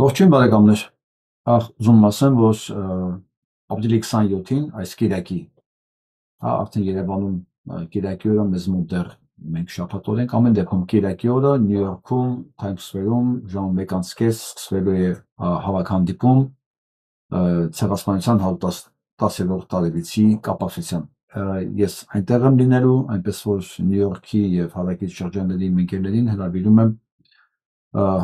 Ողջույն բարեկամներ, ուզում ասեմ, որ ապրիլի 27-ին այս կիրակի, արդեն Երևանում կիրակի օրը մեզ մոտ դեռ մենք շաբաթ օր ենք, ամեն դեպքում կիրակի օրը Նյու Յորքում Times Square-ում ժամը 1:30 սկսվելու է հավաքհանդիպում ցեղասպանության 10-րդ տարելիցի կապակցությամբ։ Ես այնտեղ եմ լինելու, այնպես որ Նյու Յորքի եւ հարակից շրջանների ընկերներին հրավիրում եմ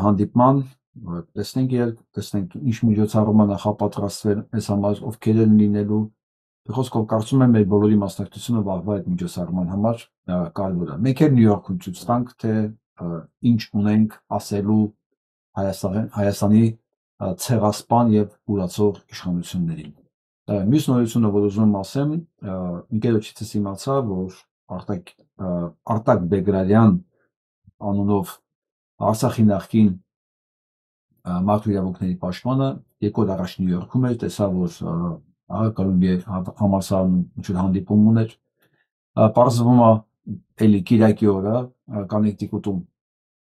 հանդիպման, տեսնենք ինչ միջոցառում է նախապատրաստվել մեզ համար, ովքեր են լինելու։ Խոսքով կարծում եմ մեր բոլորի մասնակցությունը վաղվա այդ միջոցառման համար կարևոր է։ Մենք էլ Նյու Յորքում ցույց տանք, թե ինչ ունենք ասելու Հայաստանի ցեղասպան եւ ուրացող իշխանություններին։ Մյուս նորությունը, որ ուզում եմ ասեմ, ընկերոջիցս իմացա, որ Արտակ Բեգրարյան անունով Արցախի նախկին մարդու իրավունքների պաշտպանը 2 օր առաջ Նյու Յորքում էր, տեսավ, որ Կոլումբիայի համալսարանում ինչ-որ հանդիպում ուներ, պարզվում է էլի կիրակի օրը Կոննեկտիկուտում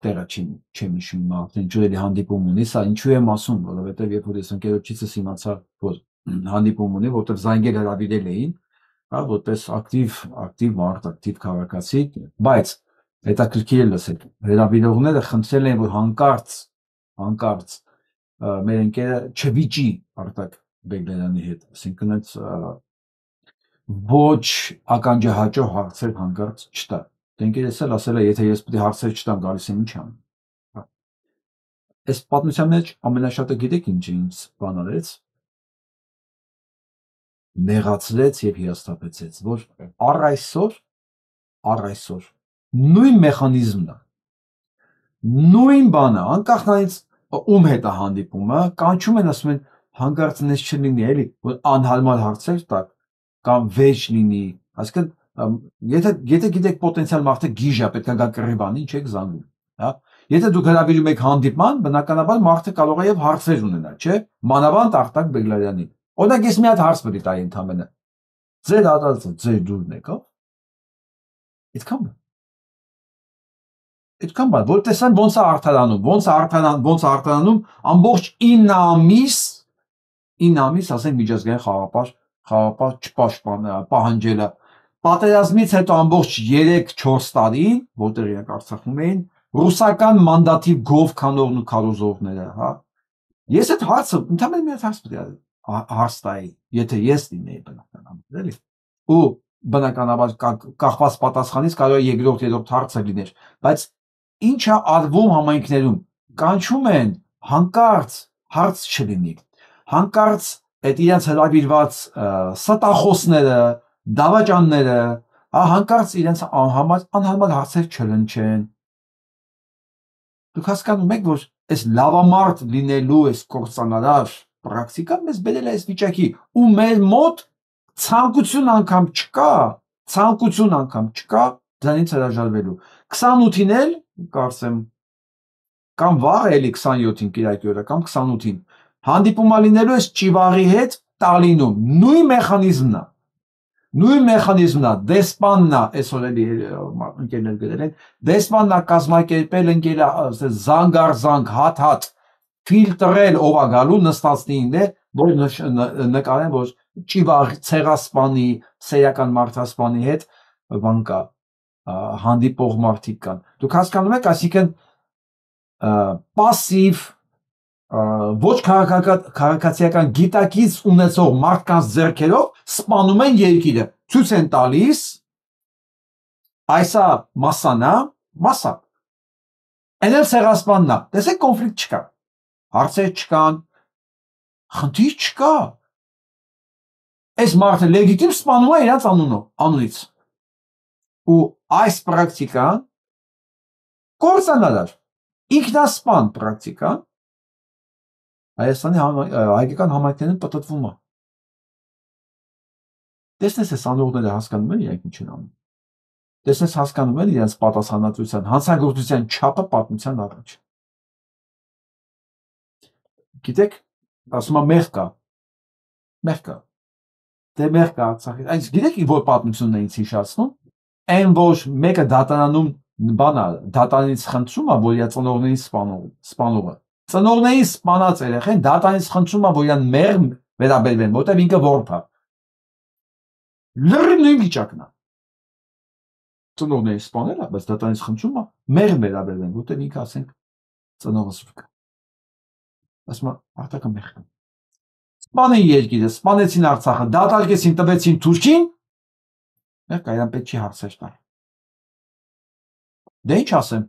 տեղը չեմ հիշում, արդեն ջրերի հանդիպում ունի, սա ինչու եմ ասում, որովհետև երբ որ ես ընկերոջիցս իմացա, որ հանդիպում ունի, որտեղ զանգեր հրավիրել էին, որպես ակտիվ մարդ, ակտիվ քաղաքացի, բայց հետաքրքիր է լսել, հրավիրողները խնդրել են, որ հանկարծ մեր ընկերը չվիճի Արտակ Բեգլարյանի հետ, ասենքն ոչ ականջահաճո հարցեր հանկարծ չտա։ Ընկերս էլ ասել է, եթե ես պետք է հարցեր չտամ, գալիս եմ ինչ անեմ։ Այս պատմության մեջ ամենաշատը գիտեք ինչ ինձ բան արեց, նեղացրեց եւ հիասթափեցեց, որ առ այսօր նույն մեխանիզմն է, նույն բանը, անկախ նրանից ում հետ է հանդիպումը, կանչում են, ասում են հանկարծ նես չլինի, էլի, որ անհարմար հարցեր տակ կամ վեճ լինի, այսինքն եթե գիտեք պոտենցիալ մարդը գիժ է, պետք է գա կռիվանի, չեք զանգում, հա։ Եթե դուք հրավիրում եք հանդիպման, բնականաբար մարդը կարող է եւ հարցեր ունենալ, չէ՞։ Մանավանդ Արտակ Բեգլարյանին։ Օրինակ ես մի հատ հարց պետք է տայի ընդամենը։ Ձեր ադալտը ձեր դուրն եկավ։ Այդքան բան, որ տեսան ոնց է արդարանում, ամբողջ 9 ամիս, ասենք միջազգային խաղապահ պահանջելը, պատերազմից հետո ամբողջ 3-4 տարի, որտեղ իրենք Արցախում էին, ռուսական մանդատի գով քանողն ու քարոզողները, հա։ Ես այդ հարցը, ընդհանրապես մի հարց տայի, եթե ես լինեի բնականաբար, էլի։ Ու բնականաբար կախված պատասխանից կարող է երկրորդ, երրորդ հարցը լիներ, բայց ինչ է արվում համայնքներում, կանչում են հանկարծ հարց չլինի, հանկարծ այդ իրենց հրավիրված ստախոսները, դավաճանները, հանկարծ իրենց անհարմար հարցեր չլնչեն։ Դուք հասկանում եք, որ այս լավամարդ լինելու, այս կործանարար պրակտիկան մեզ բերել է այս վիճակի, ու մեր մոտ ցանկություն անգամ չկա դրանից հրաժարվելու։ 28-ին էլ, կարծեմ, կամ վաղը էլի 27-ին կիրակի օրը, կամ 28-ին հանդիպում է լինելու այս ճիվաղի հետ Տալինում, նույն մեխանիզմն է, դեսպանն է, այսօր էլի ընկերներ գրել են, դեսպանն է կազմակերպել ընկերը զանգ առ զանգ, հատ, ֆիլտրել ով է գալու, նստածնին է, որ նկարեն, որ ճիվաղ ցեղասպանի, սեյական մարդասպանի հետ բան կա, հանդիպող մարդիկ կան։ Դուք հասկանում եք, այսինքն պասիվ ոչ քաղաքացիական գիտակից ունեցող մարդկանց ձեռքերով սպանում են երկիրը, ցույց են տալիս, այսա մասսա, այն էլ ցեղասպանն է, տեսեք կոնֆլիկտ չկա, հարցեր չկան, խնդիր չկա, այս մարդը լեգիտիմ սպանում է իրաց անունից, ու այս պրակտիկան կործանարար, ինքնասպան պրակտիկան Հայաստանի հայկական համայնքներում պտտվում է։ Տեսնես այս անողները հասկանում են իրենք ինչ են անում։ Տեսնես հասկանում են իրենց պատասխանատվության, հանցագործության չափը պատմության առաջ։ Գիտեք, ասում է մեղք կա։ Դե մեղք կա Արցախի։ Այս գիտեք որ պատմությունն է ինձ հիշացնում։ Այն որ մեկը դատարանում դատարանից խնդրում է, որ իր ծնողներին սպանողը։ Ծնողների սպանած երեխեն դատարանից խնդրում է, որ իրան մեղմ վերաբերվեն, որտեղ ինքը որբ է։ Լրիվ նույն վիճակն է։ Ծնողների սպանել է, բայց դատարանից խնդրում է մեղմ վերաբերվեն, որտեղ ինքը ասենք ծնողը սուրկ է։ Ասում է արտակը մեղմ։ Սպանեն երկիրը, սպանեցին Արցախը, դատարկեցին, տվեցին Թուրքին, մեր կայրան պետք չի հարցեր տալ։ Դե ինչ ասեմ։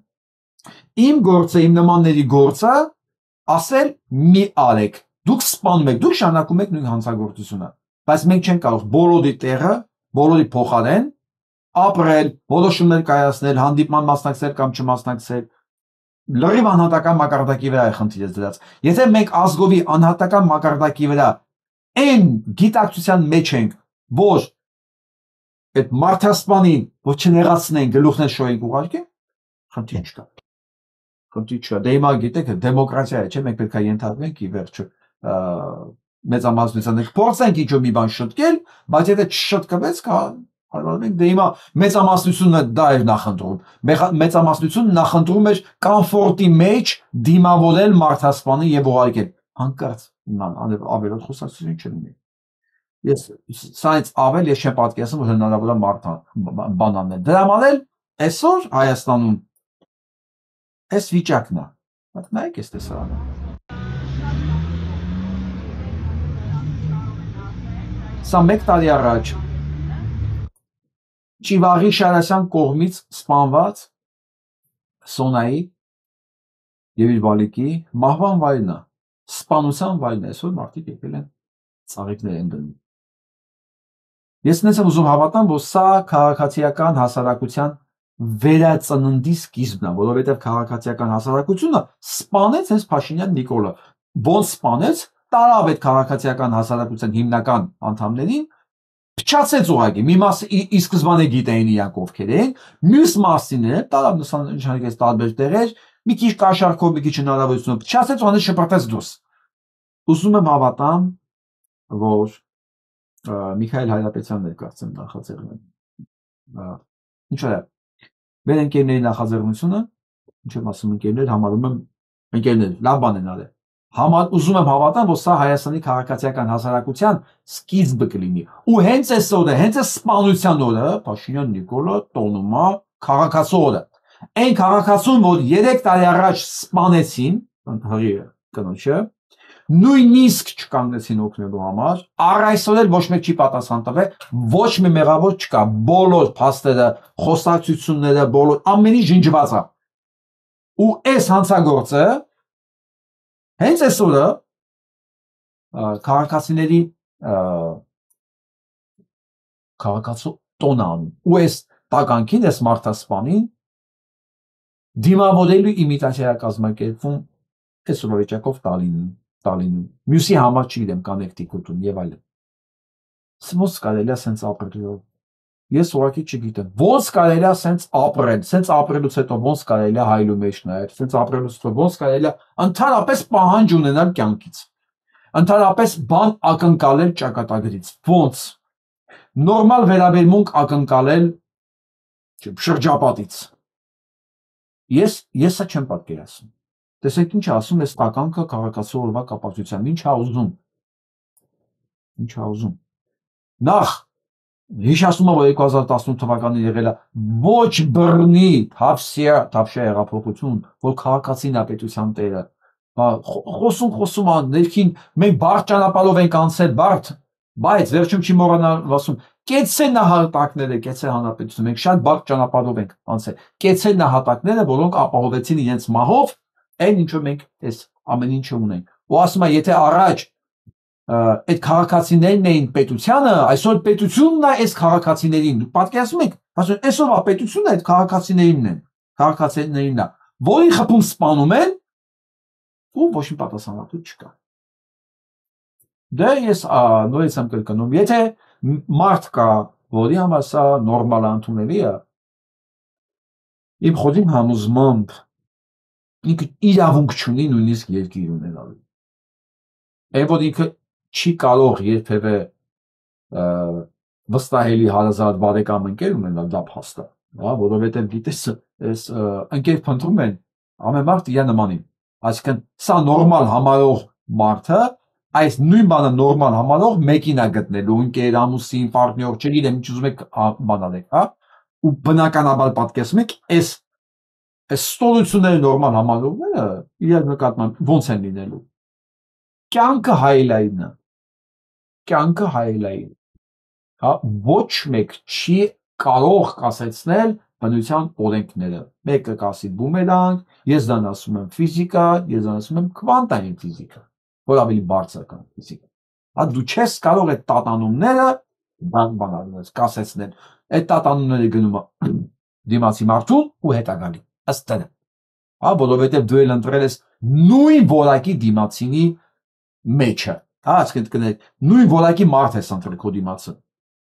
Իմ գործը, իմ նմանների գործը ասել մի արեք, դուք սպանում եք, դուք շարունակում եք նույն հանցագործությունը, բայց մենք չենք կարող բոլորի տեղը, բոլորի փոխարեն ապրել, որոշումներ կայացնել, հանդիպման մասնակցել կամ չմասնակցել, լրիվ անհատական մակարդակի վրա է խնդիրը դրած։ Եթե մենք ազգովի անհատական մակարդակի վրա այն գիտակցության մեջ ենք, որ այդ մարդասպանին, որ չնեղացնեն, գլուխներ շոյենք ուղարկենք, խնդիր չկա։ Խնդիր չկա։ Դե հիմա գիտեք, դեմոկրատիա է, չէ՞, մենք պետք է ենթադրենք ի վերջո մեծամասնության փորձենք ինչ-որ մի բան շտկել, բայց եթե չշտկվեց, հարվածենք, դե հիմա մեծամասնությունը դա էր նախընտրում։ Մեծամասնությունը նախընտրում էր կոմֆորտի մեջ դիմավորել մարդասպանին եւ ուղարկել։ Հանկարծ ավելորդ խոսակցություն չլինի։ Ես սայից ավել ես չեմ պատկերացնում, որ հնարավոր է բան անել։ Դրա համար էլ այսօր Հայաստանում այս վիճակն է։ Նայեք այս տեսարանը։ Սա 1 տարի առաջ Ճիվաղի Շարասյան կողմից սպանված Սոնայի եւ իր բալիկի մահվան վայրն է, սպանության վայրն է, այսօր մարդիկ եկել են ծաղիկներ են դնում։ Ես նենց եմ ուզում հավատամ, որ սա քաղաքացիական հասարակության վերածննդի սկիզբն է, որովհետև քաղաքացիական հասարակությունը սպանեց հենց Փաշինյան Նիկոլը, ոնց սպանեց, տարավ այդ քաղաքացիական հասարակության հիմնական անդամներին, փչացեց ուղղակի, մի մասը ի սկզբանե գիտեին իրանք ովքեր էին, մյուս մասինը տարավ նշանակեց տարբեր տեղեր, մի քիչ կաշառքով, մի քիչ հնարավորությունով փչացեց ու անց շպրտեց դուրս։ Ուզում եմ հավատամ, որ Միքայել Հայրապետյանն էր կարծեմ նախաձեռնել։ Ինչ է, մեր ընկերների նախաձեռնությունը, ինչ եմ ասում ընկերներ, համարում եմ ընկերներ, լավ բան են արել։ Ուզում եմ հավատամ, որ սա Հայաստանի քաղաքացիական հասարակության սկիզբը կլինի։ Ու հենց այս օրը, հենց այս սպանության օրը, Փաշինյան Նիկոլը տոնում է քաղաքացու օրը։ Այն քաղաքացուն, որ 3 տարի առաջ սպանեցին, հղի կնոջը, նույնիսկ չկանգնեցին օգնելու համար, առ այսօր էլ ոչ մեկ չի պատասխան տվել, ոչ մի մեղավոր չկա, բոլոր փաստերը, խոսակցությունները, բոլոր ամենի ջնջված է։ Ու այս հանցագործը հենց այսօրը քաղաքացիների քաղաքացու տոն անում ու այս տականքին, այս մարդասպանին դիմավորելու իմիտացիա կազմակերպվում այսօրվա վիճակով Տալինում, մյուսի համար չգիտեմ Կոնեկտիկուտում եւ այլն։ Ոնց կարելի է սենց ապրել։ Ես ուղղակի չգիտեմ։ Ոնց կարելի է սենց ապրել, սենց ապրելուց հետո ոնց կարելի է հայլու մեջ նայել, սենց ապրելուց հետո ոնց կարելի է ընդհանրապես պահանջ ունենալ կյանքից։ Ընդհանրապես բան ակնկալել ճակատագրից։ Ոնց նորմալ վերաբերմունք ակնկալել շրջապատից։ Ես սա չեմ պատկերացնում։ Տեսեք ինչ ասում է տականքը քաղաքացու օրվա կապակցությամբ, ինչ ուզում։ Ինչ ուզում։ Նախ հիշեցնում եմ, որ 2018 թվականին եղել է ոչ բռնի թավշյա հեղափոխություն, որ քաղաքացին է պետության տերը։ Խոսում ան ներքին մենք բարդ ճանապարհով ենք անցել, բարդ, բայց վերջում չի մոռանալ ասում կեցե նահատակները, կեցե հանրապետություն, մենք շատ բարդ ճանապարհով ենք անցել։ Կեցե նահատակները, որոնք ապահովեցին իրենց մահով այն ինչը մենք այս ամեն ինչը ունենք։ Ու ասում է, եթե առաջ այդ քաղաքացիներն էին պետությանը, այսօր պետությունն է այս քաղաքացիներին։ Դուք պատկերացնում եք, ասում այսօրվա պետությունը այդ քաղաքացիներինն են, քաղաքացիներինն է, որին խփում սպանում են ու ոչ մի պատասխանատու չկա։ Դե ես նորից եմ կրկնում, եթե մարդ կա, որի համար սա նորմալ ընդունելի է, իմ խորին համոզմամբ ինքը իրավունք չունի նույնիսկ երկիր ունենալու։ Այն որ ինքը չի կարող երբևէ վստահելի հարազատ բարեկամ ընկեր ունենալ, դա փաստ է, որովհետև գիտես, այս ընկեր փնտրում են ամեն մարդ իր նմանին, Այսինքն սա նորմալ համարող մարդը այս նույն բանը նորմալ համարող մեկին է գտնելու, ընկեր, ամուսին, պարտներ, չգիտեմ, ինչ ուզում եք բանալեք, հա, ու բնականաբար պատկերացնում եք, այս ստորությունները նորմալ համարողները իրար նկատմամբ ոնց են լինելու։ Կյանքը հայելայինը, կյանքը հայելային, հա, ոչ մեկ չի կարող կասեցնել բնության օրենքները։ Մեկը կասի բումերանգ, ես դրան ասում եմ ֆիզիկա, ես դրան ասում եմ քվանտային ֆիզիկա, որ ավելի բարձր կան ֆիզիկա։ Հա դու չես կարող այդ տատանումները բանալու կասեցնել։ Այդ տատանումները գնում է դիմացի մարդուն ու հետա գալի։ Ըստ դրա։ Հա, որովհետև դու էլ ընտրել ես նույն որակի դիմացինի մեջը։ Հա, այսինքն նույն որակի մարդ ես ընտրել քո դիմացը։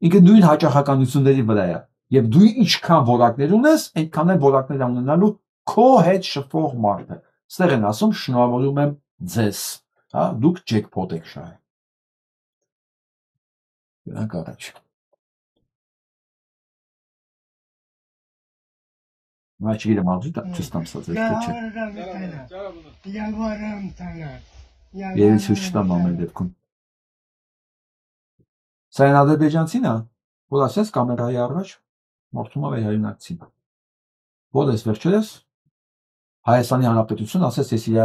Ինքը նույն հաճախականությունների վրա է։ Եվ դու ինչքան որակներ ունես, այնքան էլ որակներ ունենալու քո հետ շփվող մարդը։ Ստեղ են ասում շնորհավորում եմ ձեզ, հա, դուք ջեքփոթ եք շահել։ Գնանք առաջ։ Նա չգիտեմ ալջի չստամսած է, թե չէ։ Երես ուշտամ ամեն դեպքում։ Սա են ադրբեջանցին է, որ ասես կամերայի առաջ մորթում է հայրենակցին։ Որ ես վերջերս Հայաստանի Հանրապետություն ասես ես իր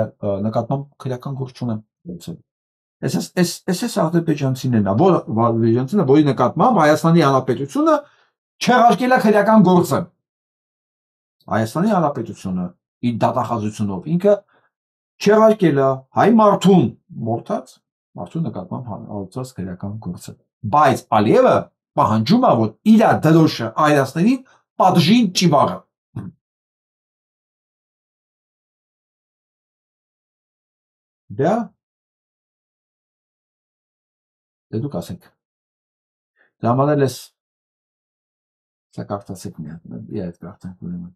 նկատմամբ քրեական գործ չունեմ։ Այս ադրբեջանցին են, որ ադրբեջանցին է, որի նկատմամբ Հայաստանի Հանրապետությունը չեղարկել է քրեական գործը։ Հայաստանի Հանրապետությունը իր դատախազությունով ինքը չեղարկել է հայ մարդուն մորթած մարդու նկատմամբ հանրացած քրեական գործը։ Բայց Ալիևը պահանջում է, որ իր դրոշը այրացներին պատժին ճիվաղը։ Դա դե դուք ասեք։ Դա համարել ես սա կարծացեք մի հատ, իր այդ կարծանք ուրեմն։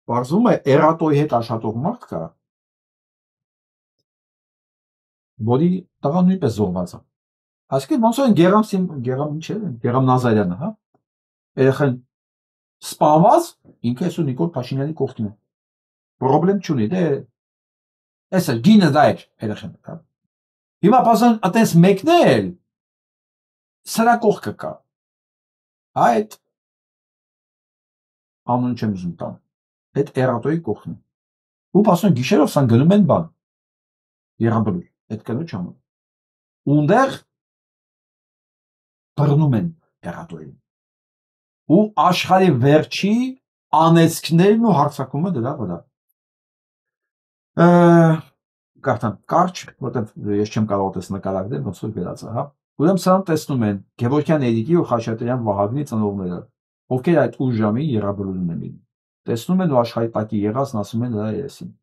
Պարզվում է էրատոյի հետ աշխատող մարդ կա, որի տղան նույնպես զոհված է։ Այսինքն ոնց որ Գերամ Նազարյանը, հա։ Երեխան սպանված, ինքը այսօր Նիկոլ Փաշինյանի կողքին է։ Պրոբլեմ չունի, դե էսը գինը դա է երեխան, հա։ Հիմա բազան այտենց մեկն էլ սրա կողքը կա։ Այդ անուն չեմ ուզում տան։ Այդ էրատոյի կողքն է։ Ու ասում գիշերով սան գնում են բան։ Եղաբլուր, այդ կնոջ համար։ Ունդեղ բռնում են էրատոյին։ Ու աշխարհի վերջի անեծքներն ու հարձակումը դրա վրա։ Կարդամ կարճ, որտեղ ես չեմ կարող դες նկարագրել, ոնց որ վերածա, հա։ Ուրեմն սրանք տեսնում են Գևորգյան Էրիկի ու Խաչատրյան Վահագնի ծնողները, ովքեր այդ ուժ ժամի եղաբլուրում են լինում։ Տեսնում են ու աշխարհի տակի եղածն ասում են նրա երեսին։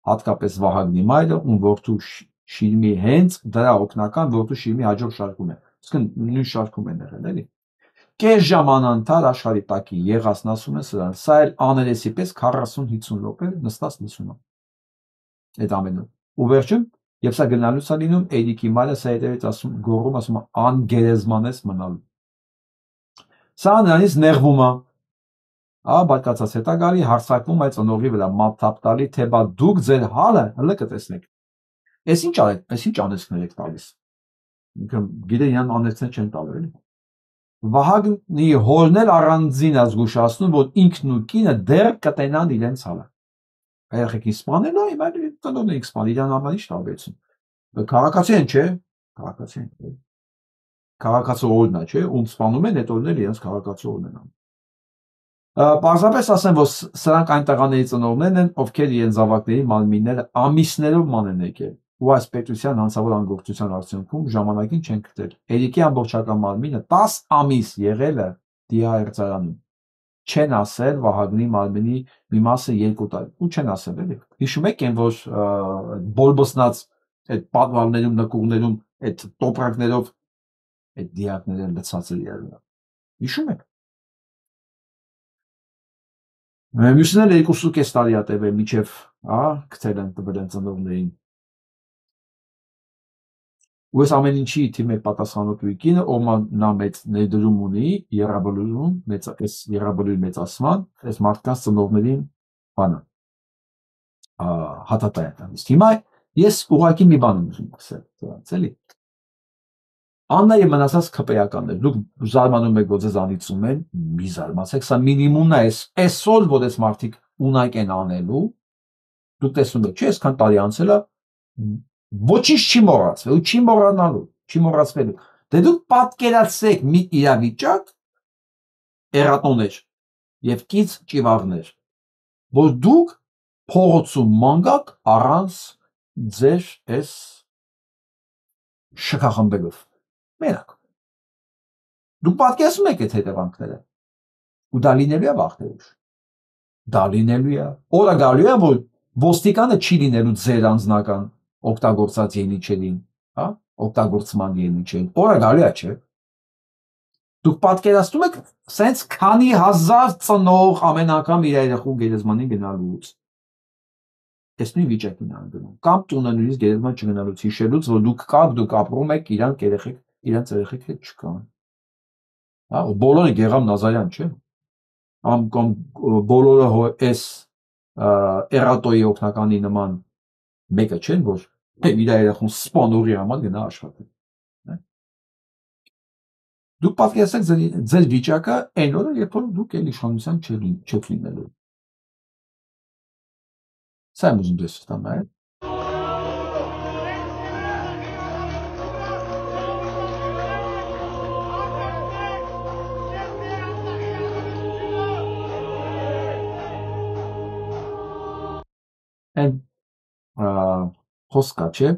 Հատկապես Վահագնի մայրը, ում որդու Շիրմի հենց դրա օգնական որդու Շիրմի հաջող շարքում է։ Իսկն նույն շարքում են եղել, էլի։ Կես ժամ անընդհատ աշխարհի տակի եղածն ասում է սրան, սա էլ աներեսի պես 40-50 րոպե նստած լսում է։ Այդ ամենը։ Ու վերջում, երբ սա գնալուց է լինում, Էրիկի մայրը սա հետևից ասում, գոռում, ասում է անգերեզմանես մնալու։ Սա նրանից նեղվում է։ Բարկացած հետա գալի հարցակվում այդ ծնողի վրա, մատթափ տալի, թե բա դուք ձեր հալը հլը կտեսնեք։ Էս ինչ արեք, էս ինչ անեցքներ եք տալիս։ Ինքը գիտե իրան անեցքներ չեն տալու, էլի։ Վահագնի հորն էլ առանձին է զգուշացնում, որ ինքն ու կինը դեռ կտենան իրենց հալը։ Երեխեքին սպանել, այ ծնողներին սպանել, իրան համար ինչ տարբերություն։ Քաղաքացի են, չէ։ Քաղաքացի են։ Քաղաքացու օրն է, չէ, ում սպանում են, այդ օրն էլ իրենց քաղաքացու օրն են անում։ Պարզապես ասեմ, որ սրանք այն տղաների ծնողներն են, ովքեր իրենց զավակների մանմիները ամիսներով ման են եկել, ու այս պետության հանցավոր անգործության արդյունքում ժամանակին չեն գտել։ Էրիկի ամբողջական մանմինը 10 ամիս եղել է դիահերձարանում։ Չեն ասել Վահագնի մարմնի մի մասը 2 տարի, ու չեն ասել, էլի։ Հիշում եք այն, որ բոլբոսնած այդ պատվարներում, նկուղներում, այդ տոպրակներով այդ դիակները լցած էր իրար։ Հիշում եք։ Մյուսն էլ 2.5 տարի է տևել միջև, գցել են տվել են ծնողներին։ Ու այս ամեն ինչի թիմի պատասխանատու կինը, ով նա մեծ ներդրում ունի եռաբլուրում, այս եռաբլուրի մեծացման, այս մարդկանց ծնողներին բանը հատատայ տալիս։ Հիմա ես ուղղակի մի բան եմ ուզում ասել դրանց, էլի։ Աննայի մնացած քպեականներ, դուք զարմանում եք, որ ձեզ անիծում են, մի զարմացեք, սա մինիմումն է, այսօր որ այս մարդիկ ունակ են անելու, դուք տեսնում եք, չէ, այսքան տարի անցել է, ոչինչ չի մոռացվել, ու չի մոռանալու, չի մոռացվելու։ Դե դուք պատկերացրեք մի իրավիճակ, էրատոներ եւ կից ճիվառներ, որ դուք փողոցում մանգակ առանց ձեր այս շքախմբելով։ Մենակ։ Դուք պատկերացնում եք այդ հետևանքները։ Ու դա լինելու է վաղտերուշ։ Դա լինելու է։ Օրը գալու է, որ ոստիկանը չի լինելու ձեր անձնական օգտագործած ելիչերին, հա, օգտագործման ելիչերին։ Օրը գալու է, չէ։ Դուք պատկերացնում եք, սենց քանի հազար ծնող ամեն անգամ իր երեխու գերեզմանին գնալուց։ Այս նույն վիճակին են գնում։ Կամ տունը նույնիսկ գերեզման չգնալուց, հիշելուց, որ դուք կաք, դուք ապրում եք, իրանք երեխեք հետ չկան։ Հա, բոլորը Գեգամ Նազարյան, չէ։ Անկամ բոլորը այս էրատոյի օգնականի նման մեկը չեն, որ իր երեխուն սպանողի համար գնա աշխատել։ Դուք պատկերացրեք ձեր վիճակը այն օրը, երբ որ դուք էլ իշխանության չեք լինելու։ Սա եմ ուզում դες տամ, այ։ Այն խոսքա, չէ։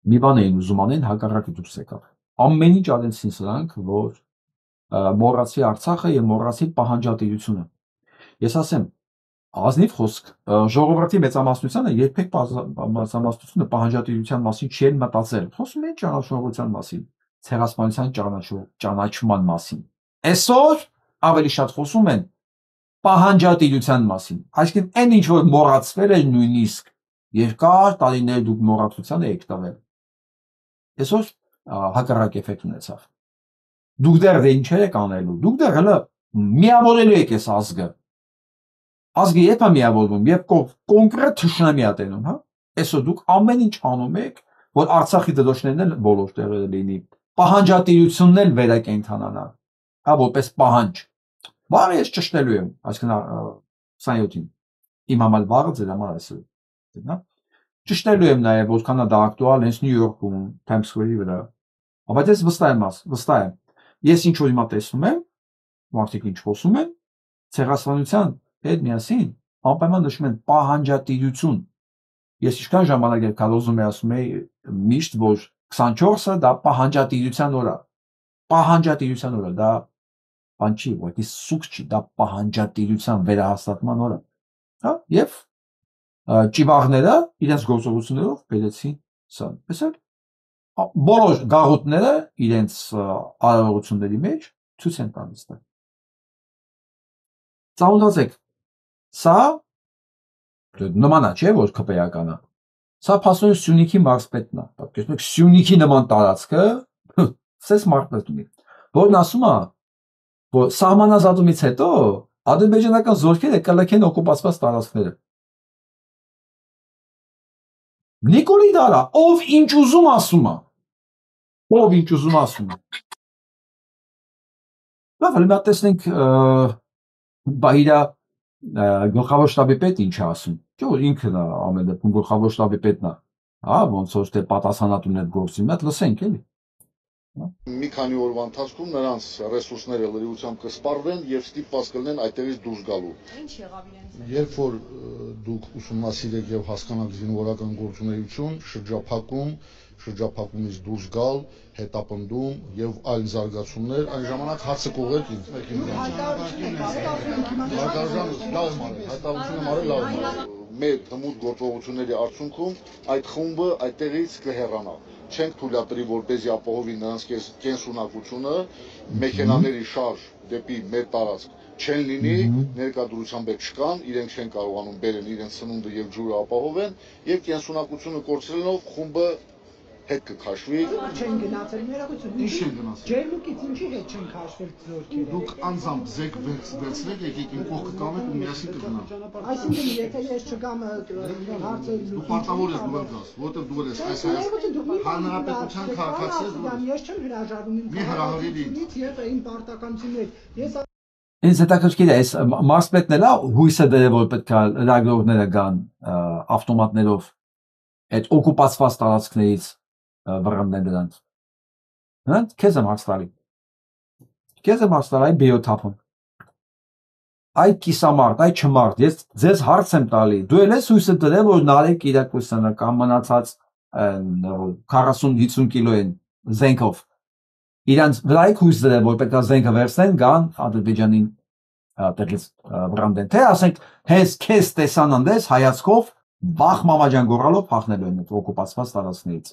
Մի բան էին ուզում անեն, հակառակը դուրս եկավ։ Ամեն ինչ արեցին սրանք, որ մոռացի Արցախը եւ մոռացի պահանջատիրությունը։ Ես ասեմ, ազնիվ խոսք, ժողովրդի մեծամասնությունը երբեք մեծամասնությունը պահանջատիրության մասին չի մտածել։ Խոսում են ճանաչողության մասին, ցեղասպանության ճանաչման մասին։ Այսօր ավելի շատ խոսում են պահանջատիրության մասին։ Այսինքն այն ինչ որ մոռացվել է նույնիսկ երկար տարիներ դուք մոռացության եք տվել։ Այսօր հակառակ էֆեկտ ունեցավ։ Դուք դեռ դե ինչեր եք անելու։ Դուք դեռ հələ միավորելու եք այս ազգը։ Ազգը երբ է միավորվում, երբ կոնկրետ թշնամի է տենում, հա։ Այսօր դուք ամեն ինչ անում եք, որ Արցախի դրոշներն էլ բոլոր տեղերը լինի։ Պահանջատիրությունն էլ վերակենդանանա։ Հա, որպես պահանջ։ Վաղը ես ճշտելու եմ, այսինքն 27-ին։ Իմ համար վաղը ձեր համար այսօր։ Հա։ Ճշտելու եմ նաև որքան է դա ակտուալ հենց Նյու Յորքում, Times Square-ի վրա։ Բայց ես վստահ եմ։ Ես ինչ որ հիմա տեսնում եմ, մարդիկ ինչ խոսում են, ցեղասպանության հետ միասին անպայման նշում են պահանջատիրություն։ Ես ինչքան ժամանակ եմ կալոզում եմ ասում եի միշտ, որ 24-ը դա պահանջատիրության օր է։ Պահանջատիրության օր է, դա բան չի, ուղղակի սուկ չի, դա պահանջատիրության վերահաստատման օր է։ Հա, եւ ճիվաղները իրենց գործողություններով բերեցին սա։ Տեսեք, բոլոր գաղութները իրենց արարողությունների մեջ ցույց են տալիս դա։ Ծանոթացեք, սա նման է, չէ, որ քպեականը։ Սա փաստորեն Սյունիքի մարզպետն է։ Պատկերացնեք, Սյունիքի նման տարածքը, սես մարզպետ ունի, որն ասում է, որ սահմանազատումից հետո ադրբեջանական զորքերը կլքեն օկուպացված տարածքները։ Նիկոլի դարա, ով ինչ ուզում ասում է։ Ով ինչ ուզում ասում է։ Լավ, հիմա տեսնենք բայրա գլխավոր շտաբի պետ ինչ է ասում։ Չէ՞ որ ինքն է ամեն դեպքում գլխավոր շտաբի պետն է։ Հա, ոնց որ թե պատասխանատուն է գործի, մի հատ լսենք էլի։ Մի քանի օրվա ընթացքում նրանց ռեսուրսները լրիվությամբ կսպառվեն եւ ստիպված կլինեն այդտեղից դուրս գալու։ Ինչ եղավ իրենց։ Երբ որ դուք ուսումնասիրեք եւ հասկանաք զինվորական գործունեություն, շրջափակումից դուրս գալ, հետապնդում եւ այլ զարգացումներ, այն ժամանակ հարցը կողեք ինձ։ Հայտարարություն եմ արել, լավ եմ արել։ Մեր հմուտ գործողությունների արդյունքում այդ խումբը այդտեղից կհեռանա։ Չենք թույլատրի, որպեսզի ապահովի նրանց կենսունակությունը, մեքենաների շարժ դեպի մեր տարածք չեն լինի, ներկայությամբ չկան, իրենք չեն կարողանում բերեն իրենց սնունդը եւ ջուրը ապահովեն եւ կենսունակությունը կորցնելով խումբը հետ կքաշվի։ Չեն գնացել ներողություն։ Ինչ չեն գնացել։ Ջերմուկից ինչի հետ չեն քաշվել զորքերը։ Դուք անձամբ զենք վերցրեք, եկեք իմ կողքը կամեք ու միասին կգնանք։ Այսինքն եթե ես չգամ հարցը Դու պարտավոր ես դուրս գաս, որտեղ դու ես այս հանրապետության քաղաքացի ես չեմ հրաժարվում իմ քաղաքացիությունից եւ իմ պարտականություններից։ Ես Ինձ հետաքրքիր է, այս մարսպետն էլա հույսը դրել, որ պետք է լրագրողները գան ավտոմատներով այդ օկուպացված տարածքներից վռնդեն դրանց։ Հա, քեզ եմ հարց տալի։ Քեզ եմ հարց տալի այ բիոթափում։ Այ կիսամարտ, այ չմարտ, ես ձեզ հարց եմ տալի։ Դու էլ ես հույսը դրել, որ Նարեկ Կիրակոսյանը կամ մնացած 40-50 կիլոեն զենքով իրանց վրայք հույս դրել, որ պետք է զենքը վերցնեն, գան Ադրբեջանին տեղից վռնդեն։ Թե ասենք, հենց քեզ տեսան անդես հայացքով վախ մամաջան գորալով փախնելու են այդ օկուպացված տարածքներից։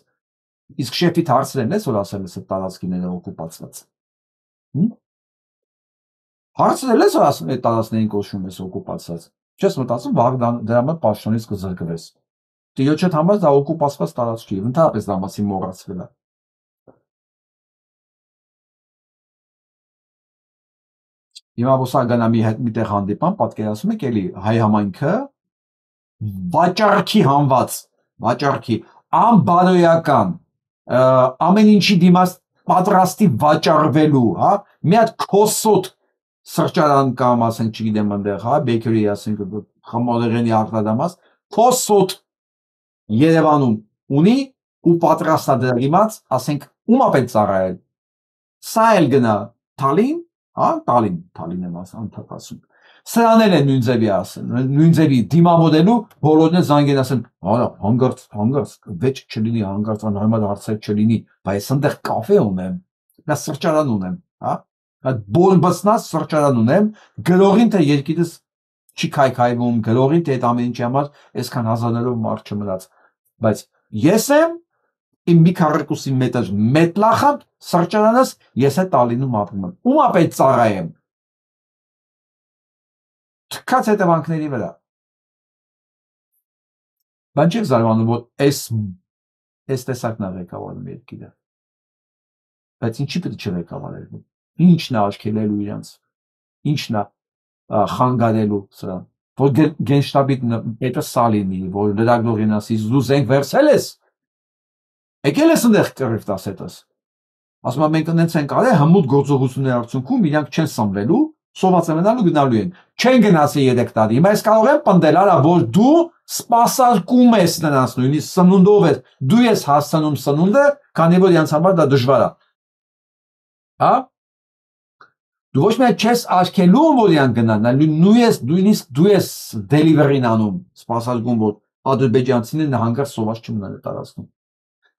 Իսկ շեֆիդ հարցրել ես, որ ասել ես այդ տարածքները օկուպացված։ Հարցրել ես, որ ասում այդ տարածքներին կոչվում ես օկուպացված։ Չես մտածում, վաղ դրա մեջ պաշտոնից կզրկվես։ Տիրոջդ համար դա օկուպացված տարածք չի, ընդհանրապես դա մասի մոռացվել է։ Հիմա ոսա գնա միտեղ հանդիպան, պատկերացնում եք էլի հայ համայնքը վաճառքի հանված, վաճառքի անբարոյական ամեն ինչի դիմաց պատրաստի վաճառվելու, հա, մի հատ քոսոտ սրճարան կամ ասենք չգիտեմ այնտեղ, հա, բեյքերի ասենք խմորեղենի արտադրամաս, քոսոտ Երևանում ունի ու պատրաստա դրա դիմաց, ասենք ումա պետք ծառայել։ Սա էլ գնա Թալին, հա, Թալին եմ ասում։ Սրանել են նույն ձևի ասեն, նույն ձևի դիմավորելու, բոլորն էլ զանգեն ասեն, հա, հանգարց, վեճ չլինի, հանգարց անհարմար հարցեր չլինի, բայց այնտեղ կաֆե ունեմ, նա սրճարան ունեմ, հա, այդ բորբացնած սրճարան ունեմ, գրողին թե երկիրս չի քայքայվում, գրողին թե այդ ամեն ինչի համար այսքան հազարներով մարդ չմնաց, բայց ես եմ իմ մի քառակուսի մետր մետլախատ սրճարանս ես է Տալինում ապրում եմ, ում ապետ ծառայեմ, թքած հետևանքների վրա, բան չեք զարմանում, որ այս տեսակն է ղեկավարում երկիրը, բայց ինչի պետք չի ղեկավարելու, ինչն է աշկելելու իրանց, ինչն է խանգարելու սրան, որ գենշտաբի պետը սա լինի, որ լրագրողին ասի, դու զենք վերցել ես, եկել ես ընդեղ կռիվ տաս հետս, ասում եմ մենք ընենց ենք արել հմուտ գործողությունների արդյունքում իրանք չեն սնվելու, սոված են մնալու գնալու են, չեն գնացի 3 տարի, հիմա ես կարող եմ պնդել, արա, որ դու սպասարկում ես նրանց նույնիսկ սնունդով ես, դու ես հասցնում սնունդը, քանի որ իրանց համար դա դժվար է, հա, դու ոչ միայն չես արգելում, որ իրանք գնան, նույնիսկ դու ես դելիվերին անում, սպասարկում, որ ադրբեջանցիներն հանգարց սոված չմնան այդ տարածքում։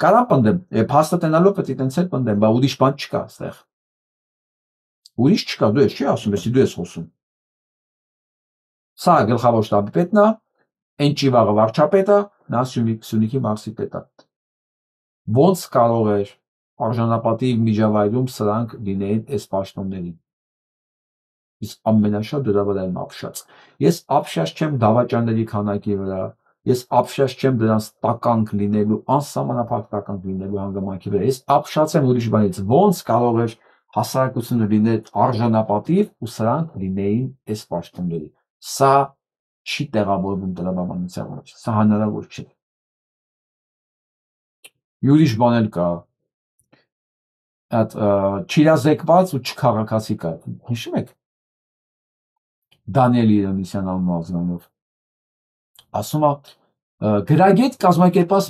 Կարամ պնդեմ, փաստը տենալով պետք է տենց էլ պնդեմ, բա ուրիշ բան չկա այստեղ։ Ուրիշ չկա, դու ես չի ասում, ես դու ես խոսում։ Սա գլխավոր շտաբի պետն է, այն ճիվաղը վարչապետը, նա Սյունիքի Մարսի պետը։ Ոնց կարող էր արժանապատիվ միջավայրում սրանք լինեին այս պաշտոններին։ Իսկ ամենաշատ դրա վրա եմ ապշած։ Ես ապշած չեմ դավաճանների քանակի վրա, ես ապշած չեմ դրանց տականք լինելու, անսահմանափակ տականք լինելու հանգամանքի վրա։ Ես ապշած եմ ուրիշ բանից, ոնց կարող էր հասարակությունը լինել արժանապատիվ ու սրանք լինեին այս պաշտոնների։ Սա չի տեղավորվում տրամաբանության մեջ, սա հնարավոր չէ։ Ուրիշ բան էլ կա, այդ չիրազեկված ու չքաղաքացի կա, հիշում եք Դանիել Իրոնիսյան անունով, ասում է գրագետ կազմակերպած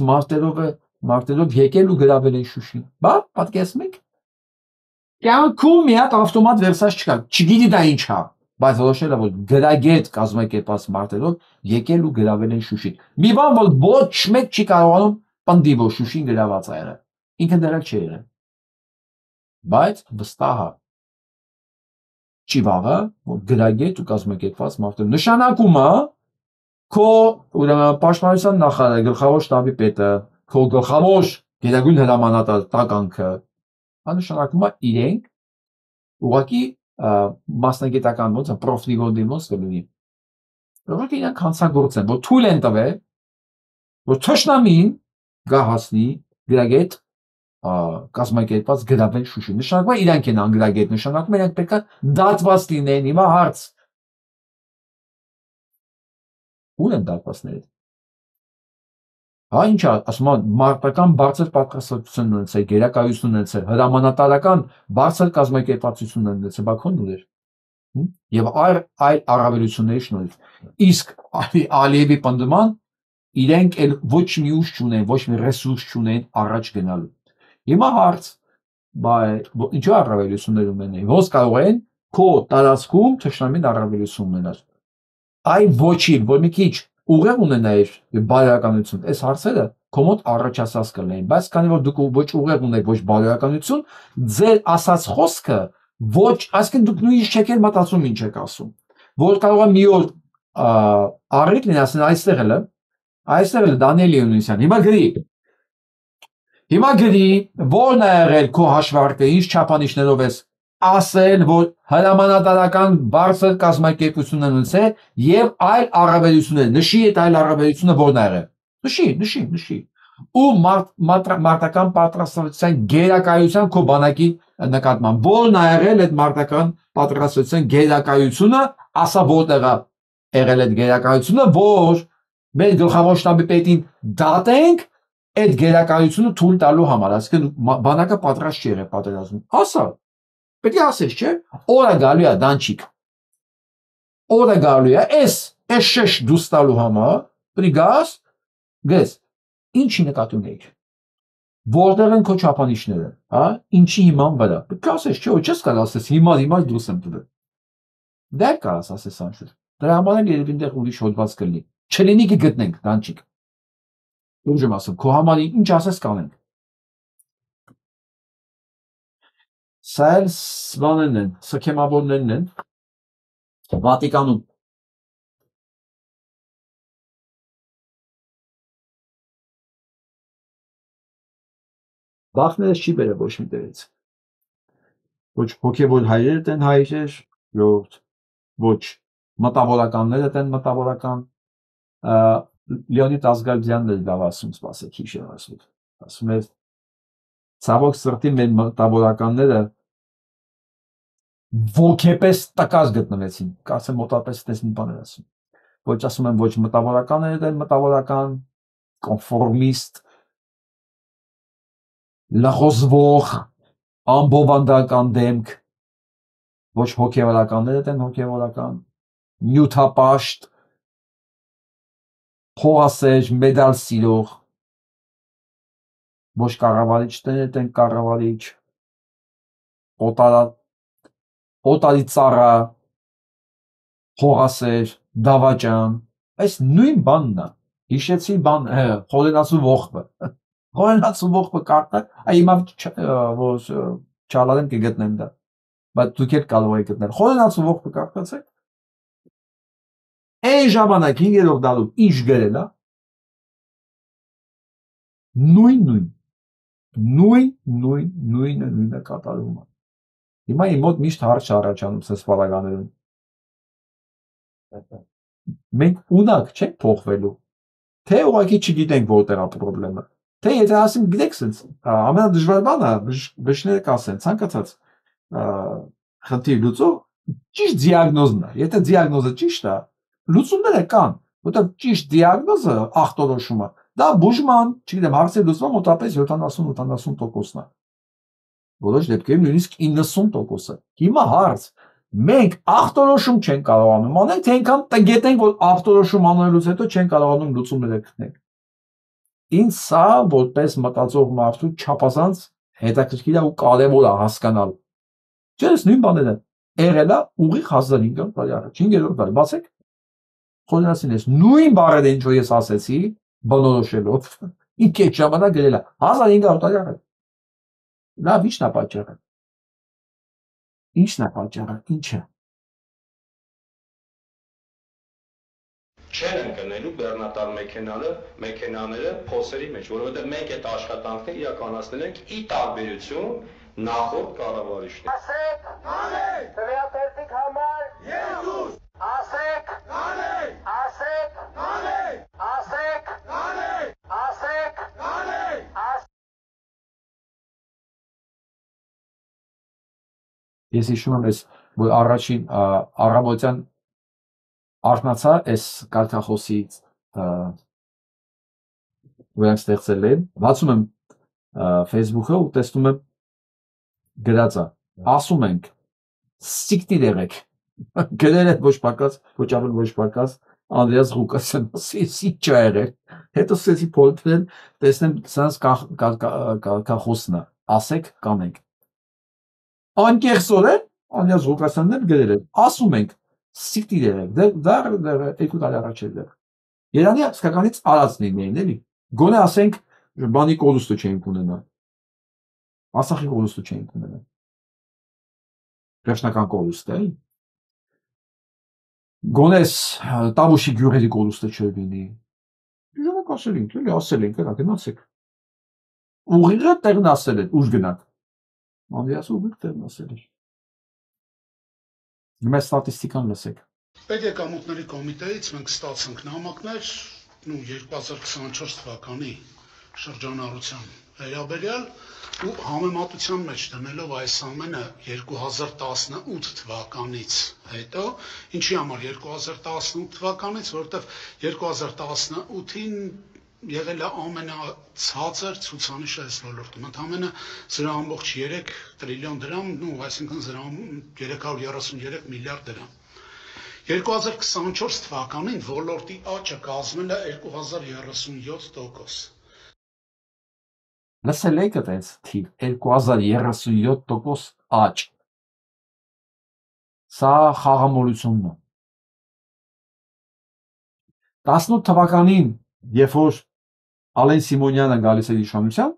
մարտերով եկել ու գրավել են Շուշին, բա պատկերացնում եք, կյանքում մի հատ ավտոմատ վերցած չկա, չգիտի դա ինչ է, բայց որոշել է, որ գրագետ կազմակերպած մարտերով եկել ու գրավել են Շուշին, մի բան, որ ոչ մեկ չի կարողանում պնդի, որ Շուշին գրաված է եղել, ինքը դեռ չի եղել, բայց վստահ է, ճիվաղը, որ գրագետ ու կազմակերպված մարտերով, նշանակումը քո պաշտպանության նախարարը, գլխավոր շտաբի պետը, քո գլխավոր գերագույն հրամանատար տականքը, նշանակում է իրենք ուղղակի մասնագիտական ոնց է պրոֆնիգոնդի ոնց կլինի։ Ուղղակի իրանք հանցագործ են, որ թույլ են տվել, որ թշնամին գահացնի գրագետ կազմակերպված գրավել Շուշի։ Նշանակում է իրանք են անգրագետ նշանակում, իրանք պետք է դատված լինեն։ Հիմա հարց։ Ուր են դատվածները։ Հա ինչ ասում եմ, մարտական բարձր պատրաստվածություն ունեցել, գերակայություն ունեցել, հրամանատարական բարձր կազմակերպվածություն ունեցել, բակոն ուներ։ Եվ այլ առավելությունների շնորհիվ։ Իսկ Ալիևի պնդման իրենք էլ ոչ մի ուժ չունեն, ոչ մի ռեսուրս չունեն առաջ գնալու։ Հիմա հարց, ինչու առավելություններ ունենեն, ոնց կարող են քո տարածքում թշնամին առավելություն ունենալ։ Այ ոչինչ, որ մի քիչ ուղեղ ունենայր բարոյականություն, այս հարցերը քո մոտ առաջացած կլինեն, բայց քանի որ դուք ոչ ուղեղ ունեք, ոչ բարոյականություն, ձեր ասած խոսքը ոչ, այսինքն դուք նույնիսկ չեք էլ մտածում ինչ եք ասում, որ կարող է մի օր առիթ լինի, ասեն այստեղ էլ Դանիել Յունիսյան, Հիմա գրի, որն է եղել քո հաշվարկը, ինչ չափանիշներով ես ասել, որ հրամանատարական բարձր կազմակերպություն են ունեցել եւ այլ առավելություններ։ Նշի այդ այլ առավելությունը որն է եղել։ Նշի։ Ու մարտական պատրաստվածության գերակայության քո բանակի նկատմամբ որն է եղել այդ մարտական պատրաստվածության գերակայությունը, ասա որտեղ է եղել այդ գերակայությունը, որ մեր գլխավոր շտաբի պետին դատենք այդ գերակայությունը թույլ տալու համար, այսինքն բանակը պատրաստ չի եղել պատերազմին։ Ասա, պետք է ասես, չէ՞։ Օրը գալու է դանչիկ։ Օրը գալու է, այս շեշ դուրս տալու համար, պետք է գես, ինչի նկատի ունեիր։ Որտեղ են քո չափանիշները, հա, ինչի հիման վրա։ Պետք է ասես, չէ՞, չես կարող ասես, հիմա դուրս եմ տվել։ Դա կարաս ասես անշուշտ։ Դրա համար էլ երևի այնտեղ ուրիշ հոդված կլինի։ Չլինի կգտնենք դանչիկ։ Ուժ եմ ասում, քո համար ինչ ասես կանենք։ Սա էլ սվաններն են, սքեմավորներն են, Վատիկանում։ Բախներս չի բերել ոչ մի տեղից։ Ոչ հոգևոր հայրերը են հայրեր, ոչ մտավորականները են մտավորական, Լեոնիդ Ազգալդյանն էլ լավ ասում, սպասեք, հիշեր ասում էր, ցավոք սրտի մեր մտավորականները ոգեպես տկած գտնվեցին, կարծեմ մոտապես այդպես մի բան էր ասում, ոչ ասում եմ ոչ մտավորականները են մտավորական, կոնֆորմիստ, լախոզվող, ամբովանդական դեմք, ոչ հոգևորականները են հոգևորական, նյութապաշտ, փողասեր, մեդալ սիրող, ոչ կառավարիչներ են կառավարիչ, օտարի ծառա, փողասեր, դավաճան, այս նույն բանն է, հիշեցի բան, խորենացու ողբը կարտը, հիմա որ չալարեմ կգտնեմ դա, բայց դուք էլ կարող եք գտնել, խորենացու ողբը կարտացեք, այն ժամանակ 5-րդ դարում ինչ գրել է, նույնը կատարում է։ Հիմա իմ մոտ միշտ հարց առաջանում սես պարագաներում։ Մենք ունակ չենք փոխվելու, թե ուղղակի չգիտենք որտեղ է պրոբլեմը, թե եթե ասենք գիտեք սենց, ամենադժվար բանը բժիշկները կասեն, ցանկացած խնդիր լուծող ճիշտ դիագնոզն է, եթե դիագնոզը ճիշտ է, լուծումները կան, որտեղ ճիշտ դիագնոզը ախտորոշումը, դա բուժման, չգիտեմ, հարցեր լուծման մոտապես 70-80%-ն է։ Որոշ դեպքերում նույնիսկ 90%-ը։ Հիմա հարց, մենք ախտորոշում չենք կարողանում անենք, թե այնքան գետենք, որ ախտորոշում անելուց հետո չենք կարողանում լուծումները գտնենք։ Ինձ սա որպես մտածող մարդու չափազանց հետաքրքիր է ու կարևոր է հասկանալ։ Չես նույն բաները եղել է ուղիղ 1500 տարի առաջ, 5-րդ դարի, բացեք։ Խորենացին ես նույն բառերը ինչ որ ես ասեցի, բնորոշելով, ինք այդ ժամանակ գրել է 1500 տարի առաջ։ Լավ, ի՞նչն է պատճառը։ Ինչը։ Չեն ընկնելու բեռնատար մեքենաները փոսերի մեջ, որովհետև մենք այդ աշխատանքները իրականացնել ենք ի տարբերություն նախորդ կառավարիչների։ Ասեք, կանենք, տվյալներդիկ համար Եզուս, ասեք, կանենք, ասեք, կանենք, ասեք, կանենք, ասեք, կանենք, Ես հիշում եմ այս որ առաջին առավոտյան արթնացա այս կարգախոսի որ ստեղծել են, բացում եմ Facebook-ը ու տեսնում եմ գրածա, ասում ենք սիկտի դեղեք, գրել է ոչ պակաս, ոչ ավել ոչ պակաս, Անդրեաս Ղուկասյան, ասեցի չի եղել, հետո սկսեցի փորձել, տեսնեմ սրանց կարգախոսն է, ասեք կանենք, անկեղծորեն Անդրեաս Ղուկասյանն էլ գրել է, ասում ենք սիկտի դեղեք, դա 2 տարի առաջ էր դեռ, Երանի իսկականից արածն էին էլի, գոնե ասենք բանի կորուստը չէինք ունենա, Ասախի կորուստը չէինք ունենա, վերջնական կորուստը, գոնես տավուշի գյուրերի կորուստը չէր լինի, ժամանակ ասել ենք, էլի ասել ենք, գնացեք, ուղիղը տեղն ասել են, ուր գնանք, Անդրեաս ուղիղ տեղն ասել էր, մեծ ստատիստիկան լսեք, Պետեկամուտների կոմիտեից մենք ստացանք նամակներ 2024 թվականի շրջանառության վերաբերյալ ու համեմատության մեջ դնելով այս ամենը 2018 թվականից հետո, ինչի համար 2018 թվականից, որովհետև 2018-ին եղել է ամենացածր ցուցանիշը այս ոլորտում, ընդամենը 0.3 տրիլիոն դրամ, այսինքն 333 միլիարդ դրամ։ 2024 թվականին ոլորտի աճը կազմել է 2037%։ Լսել եք այդպես թիվ 2037% աճ, սա խաղամոլությունն է, 18 թվականին, երբ որ Ալեն Սիմոնյանը գալիս էր իշխանության,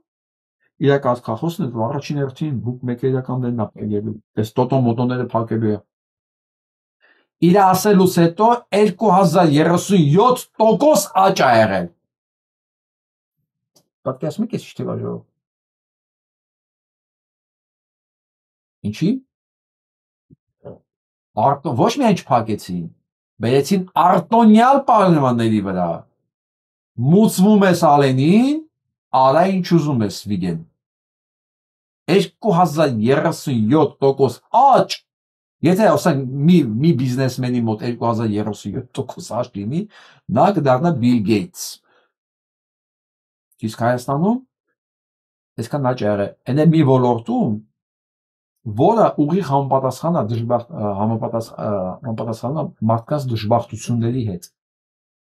իր կարգախոսն էր առաջին հերթին բուկմեկերականներն ապրելու, այս տոտոմոտոները փակելու է։ Իր ասելուց հետո 2037% աճ ա եղել։ Պատկերացնում եք ինչ թվաժողով։ Ինչի՞։ Ոչ միայն չփակեցին, բերեցին արտոնյալ պայմանների վրա։ Մուծվում ես Ալենին, արա ինչ ուզում ես Վիգեն։ 2037% աճ, եթե ասենք մի բիզնեսմենի մոտ 2037% աճ լինի, նա կդառնա Բիլ Գեյթս։ Իսկ Հայաստանում այսքան աճ եղել, այն է մի ոլորտում, որը ուղիղ համապատասխան մարդկանց դժբախտությունների հետ։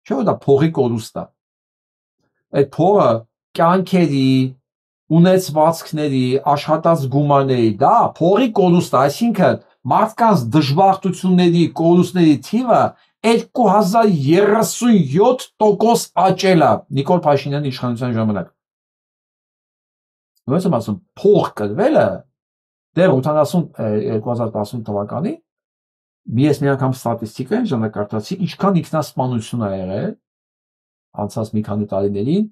Չէ՞ որ դա փողի կորուստ է։ Այդ փողը կյանքերի, ունեցվածքների, աշխատած գումարների, դա փողի կորուստ է, այսինքն մարդկանց դժբախտությունների, կորուստների թիվը 2037% աճել է Նիկոլ Փաշինյանի իշխանության ժամանակ։ Ոնց եմ ասում, փող կրվելը դեռ 2018 թվականի ես մի անգամ ստատիստիկային ժամանակարտացի ինչքան ինքնասպանություն ա եղել անցած մի քանի տարիներին,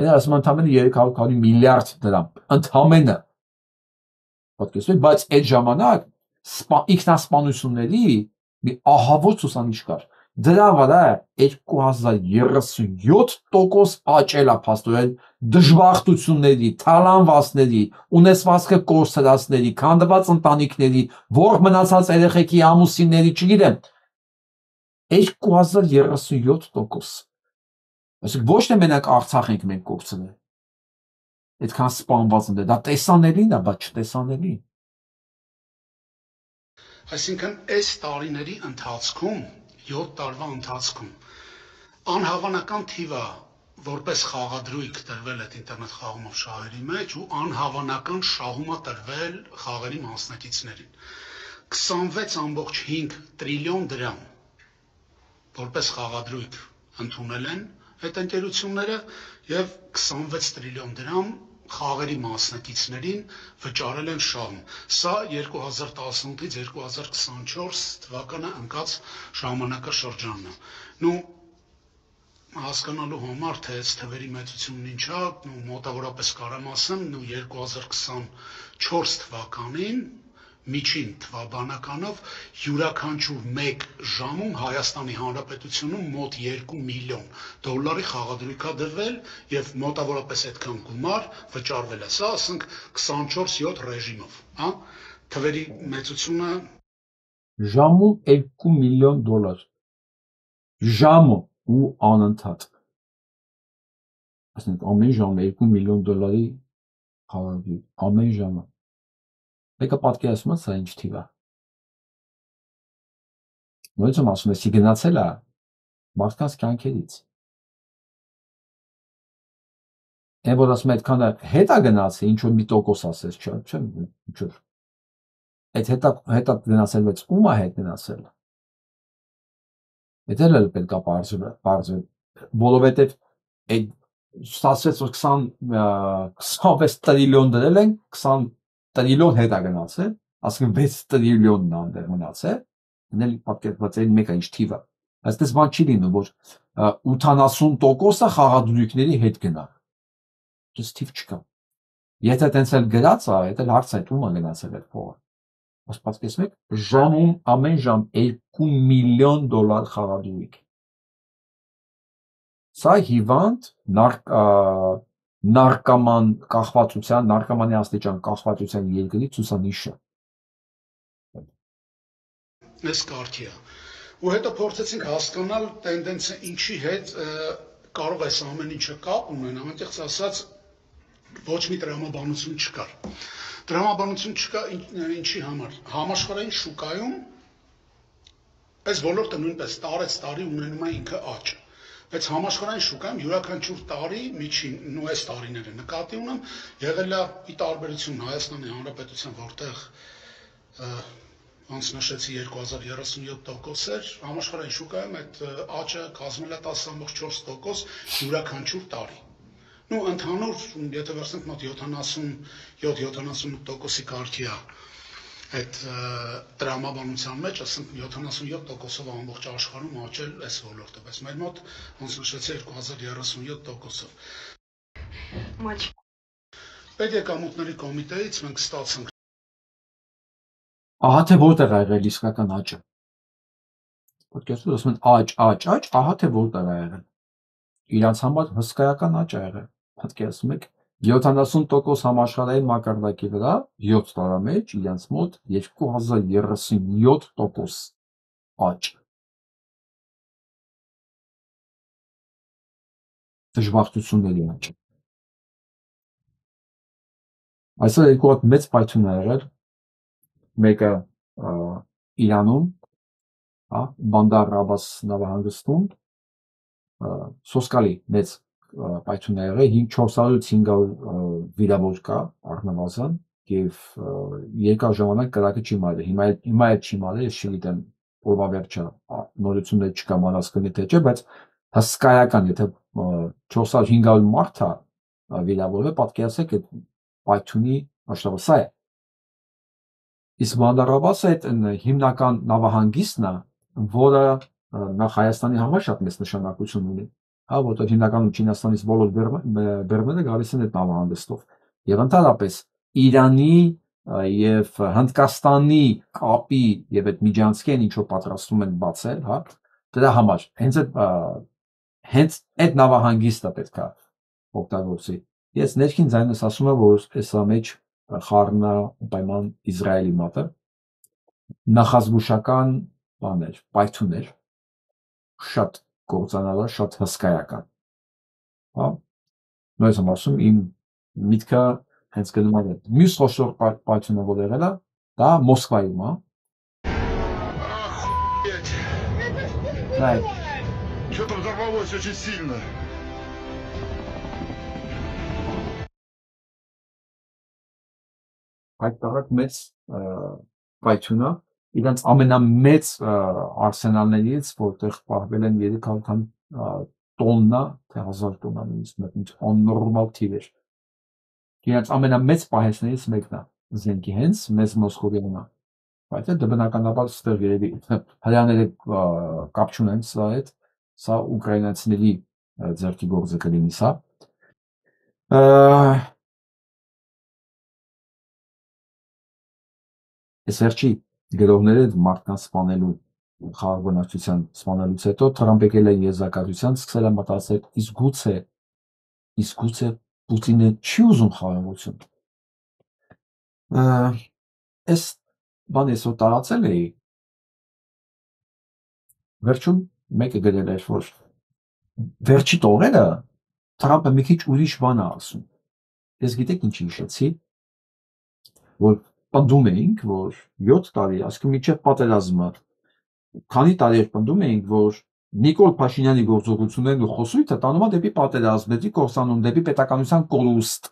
այն ասում ընդամենը 300 միլիարդ դրամ, ընդամենը։ Պատկերացրեք, բայց այդ ժամանակ ինքնասպանությունների մի ահավոր ցուցանիշ կար։ Դրա վրա 2037% աճել է փաստորեն դժբախտությունների, թալանվածների, ունեցվածքը կորսրածների, քանդված ընտանիքների, ворք մնացած երեխեքի ամուսինների, չգիտեմ, 2037%։ Այսինքն ոչ թե մենակ Արցախ ենք մենք կորցրել։ Այդքան սպանված են, դա տեսանելին է, բայց չտեսանելի։ Այսինքն այս տարիների ընթացքում 7 տարվա ընթացքում անհավանական թիվը որպես խաղադրույք տրվել այդ ինտերնետ խաղումով շահերի մեջ ու անհավանական շահում է տրվել խաղերի մասնակիցներին 26.5 տրիլիոն դրամ որպես խաղադրույք ընդունել են այդ ընկերությունները եւ 26 տրիլիոն դրամ խաղերի մասնակիցներին վճարել են շահում։ Սա 2018-ից 2024 թվականը ընկած ժամանակաշրջանն է։ Նու հասկանալու համար թե այս թվերի մեծությունն ինչ է, մոտավորապես կարամ ասեմ, 2024 թվականին միջին թվաբանականով յուրաքանչյուր 1 ժամում Հայաստանի Հանրապետությունում մոտ 2 միլիոն դոլարի խաղադրույք է դրվել եւ մոտավորապես այդքան գումար վճարվել է։ Սա ասենք 24/7 ռեժիմով, հա։ թվերի մեծությունը Ժամում $2 միլիոն։ Ժամը ու անընդհատ։ Ասենք ամեն ժամը $2 միլիոն խաղալի, ամեն ժամը։ Մեկը պատկերացնում է սա ինչ թիվ է։ Նույնիսկ եմ ասում, էսի գնացել է մարդկանց կյանքերից։ Այն որ ասում է այդքանը հետ է գնացել, ինչ որ մի տոկոս ասես, չեմ ինչ որ այդ հետա գնացել, բայց ում է հետ գնացել։ Այդ էլ պետք է բարձր, որովհետև այդ ստացվեց, որ 26 տրիլիոն դրել են, 20 տրիլիոն հետ է գնացել, ասենք 6 տրիլիոնն անդեր մնացել, դնել պատկերված այն մեկը ինչ թիվ է։ Այսպես բան չի լինում, որ 80%-ը խաղադրույքների հետ գնա։ Դες թիվ չկա։ Եթե տենց էլ գրած է, այդ էլ հարց է, ում է գնացել այդ փողը։ Բայց պատկերացնում եք, ժամում ամեն ժամ $2 միլիոն խաղադրույք։ Սա հիվանդ նարկոման կախվածության, նարկոմանի աստիճան կախվածության երկրի ցուցանիշը։ Այս կարգի է։ Ու հետո փորձեցինք հասկանալ տենդենսը ինչի հետ կարող է այս ամեն ինչը կապ ունենա, այնտեղից ասած ոչ մի տրամաբանություն չկար։ Տրամաբանություն չկա ինչի համար։ Համաշխարհային շուկայում այս ոլորտը նույնպես տարեց-տարի ունենում է ինքը աճ։ Բայց համաշխարհային շուկայում յուրաքանչյուր տարի միջին ու այս տարիները նկատի ունեմ եղել է ի տարբերություն Հայաստանի Հանրապետության, որտեղ ոնց նշեցի 2037% էր, համաշխարհային շուկայում այդ աճը կազմել է 10.4% յուրաքանչյուր տարի։ Ну ընդհանուր, եթե վերցնենք մոտ 77-78%-ի կարգի է այդ տրամաբանության մեջ, ասենք 77%-ով ամբողջ աշխարհում աճել այս ոլորտը, բայց մեր մոտ ոնց նշեցի 2037%-ով։ Պետեկամուտների կոմիտեից մենք ստացանք Ահա թե որտեղ է եղել իսկական աճը։ Պատկերացրու, ասում են աճ, ահա թե որտեղ է եղել։ Իրանց համար հսկայական աճ է եղել։ Պատկերացնում եք 70% համաշխարհային մակարդակի վրա 7 տարի մեջ իրանց մոտ 2037% աճ։ Դժբախտությունների աճ։ Այսօր երկու հատ մեծ պայթյուն է եղել, մեկը Իրանում, Բանդար Աբաս նավահանգստում, սոսկալի մեծ պայթյուն է եղել, 400-500 վիրավոր կա առնվազն եւ երկար ժամանակ կրակը չի մարել։ Հիմա էլ չի մարել, ես չգիտեմ օրվա վերջը նորություններ չկա մարասկնի թե չէ, բայց հսկայական, եթե 400-500 մարդ է վիրավորվել, պատկերացրեք այդ պայթյունի մասշտաբը սա է։ Իսկ Բանդար Աբասը այդ հիմնական նավահանգիստն է, որը նախ Հայաստանի համար շատ մեծ նշանակություն ունի, որտեղ հիմնականում Չինաստանից բոլոր բեռները գալիս են այդ նավահանգստով։ Եվ ընդհանրապես Իրանի եւ Հնդկաստանի կապի եւ այդ միջանցքին ինչ որ պատրաստում են բացել, դրա համար հենց այդ նավահանգիստը պետք է օգտագործի։ Ես ներքին ձայնս ասում եմ, որ այսա մեջ խառնա պայման Իսրայելի մատը նախազգուշական բաներ, պայթյուններ, շատ կործանալար, շատ հսկայական։ Նույնիսկ եմ ասում, իմ միտքը հենց գնում է մյուս խոշոր պայթյունը, որ եղել է, դա Մոսկվայում է։ Что-то взорвалось очень сильно. Այդ տարակ մեծ պայթյունը, իրանց ամենամեծ արսենալներից, որտեղ պահվել են 300 տոննա, թե 1000 տոննա նույնիսկ աննորմալ թիվ էր։ Իրանց ամենամեծ պահեստներից մեկն է, զենքի հենց մեծ Մոսկովյանն է։ Բայց դա բնականաբար ստեղ երևի հրեաները կապ չունեն սա հետ, սա ուկրաինացիների ձեռքի գործը կլինի սա։ Այս վերջի գրողները մարդկանց սպանելու խաղաղբնակչության սպանելուց հետո Թրամփ եկել է եզրակացության, սկսել է մտածել, իսկ գուցե Պուտինը չի ուզում խաղաղություն։ Այս բան ես որ տարածել էի, վերջում մեկը գրել էր, որ վերջի տողերը Թրամփը մի քիչ ուրիշ բան է ասում։ Ես գիտեք ինչ հիշեցի, որ պնդում էինք, որ 7 տարի, այսինքն մինչև պատերազմը, քանի տարի էր պնդում էինք, որ Նիկոլ Փաշինյանի գործողություններն ու խոսույթը տանում է դեպի պատերազմ, դեպի կործանում, դեպի պետականության կորուստ,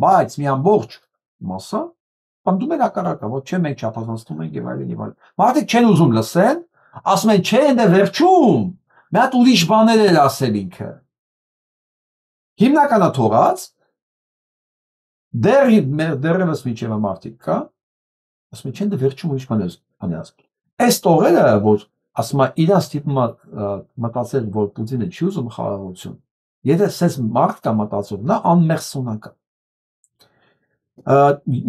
բայց մի ամբողջ մասը պնդում էր հակառակը, որ չէ մենք չափազանցնում ենք եւ այլն եւ այլն։ Մարդիկ չեն ուզում լսեն, ասում են չէ, դե վերջում մի հատ ուրիշ բաներ էր ասել ինքը։ Հիմնականը թողած դեռևս միջև մարդիկ կա, ասում են չէ, դե վերջում ուրիշ բաներ ասել։ Այս տողերը, որ ասում է իրանց տիպը մտածել, որ Պուտինը չի ուզում խաղաղություն, եթե սենց մարդ կա մտածում, նա անմեղսունակ է։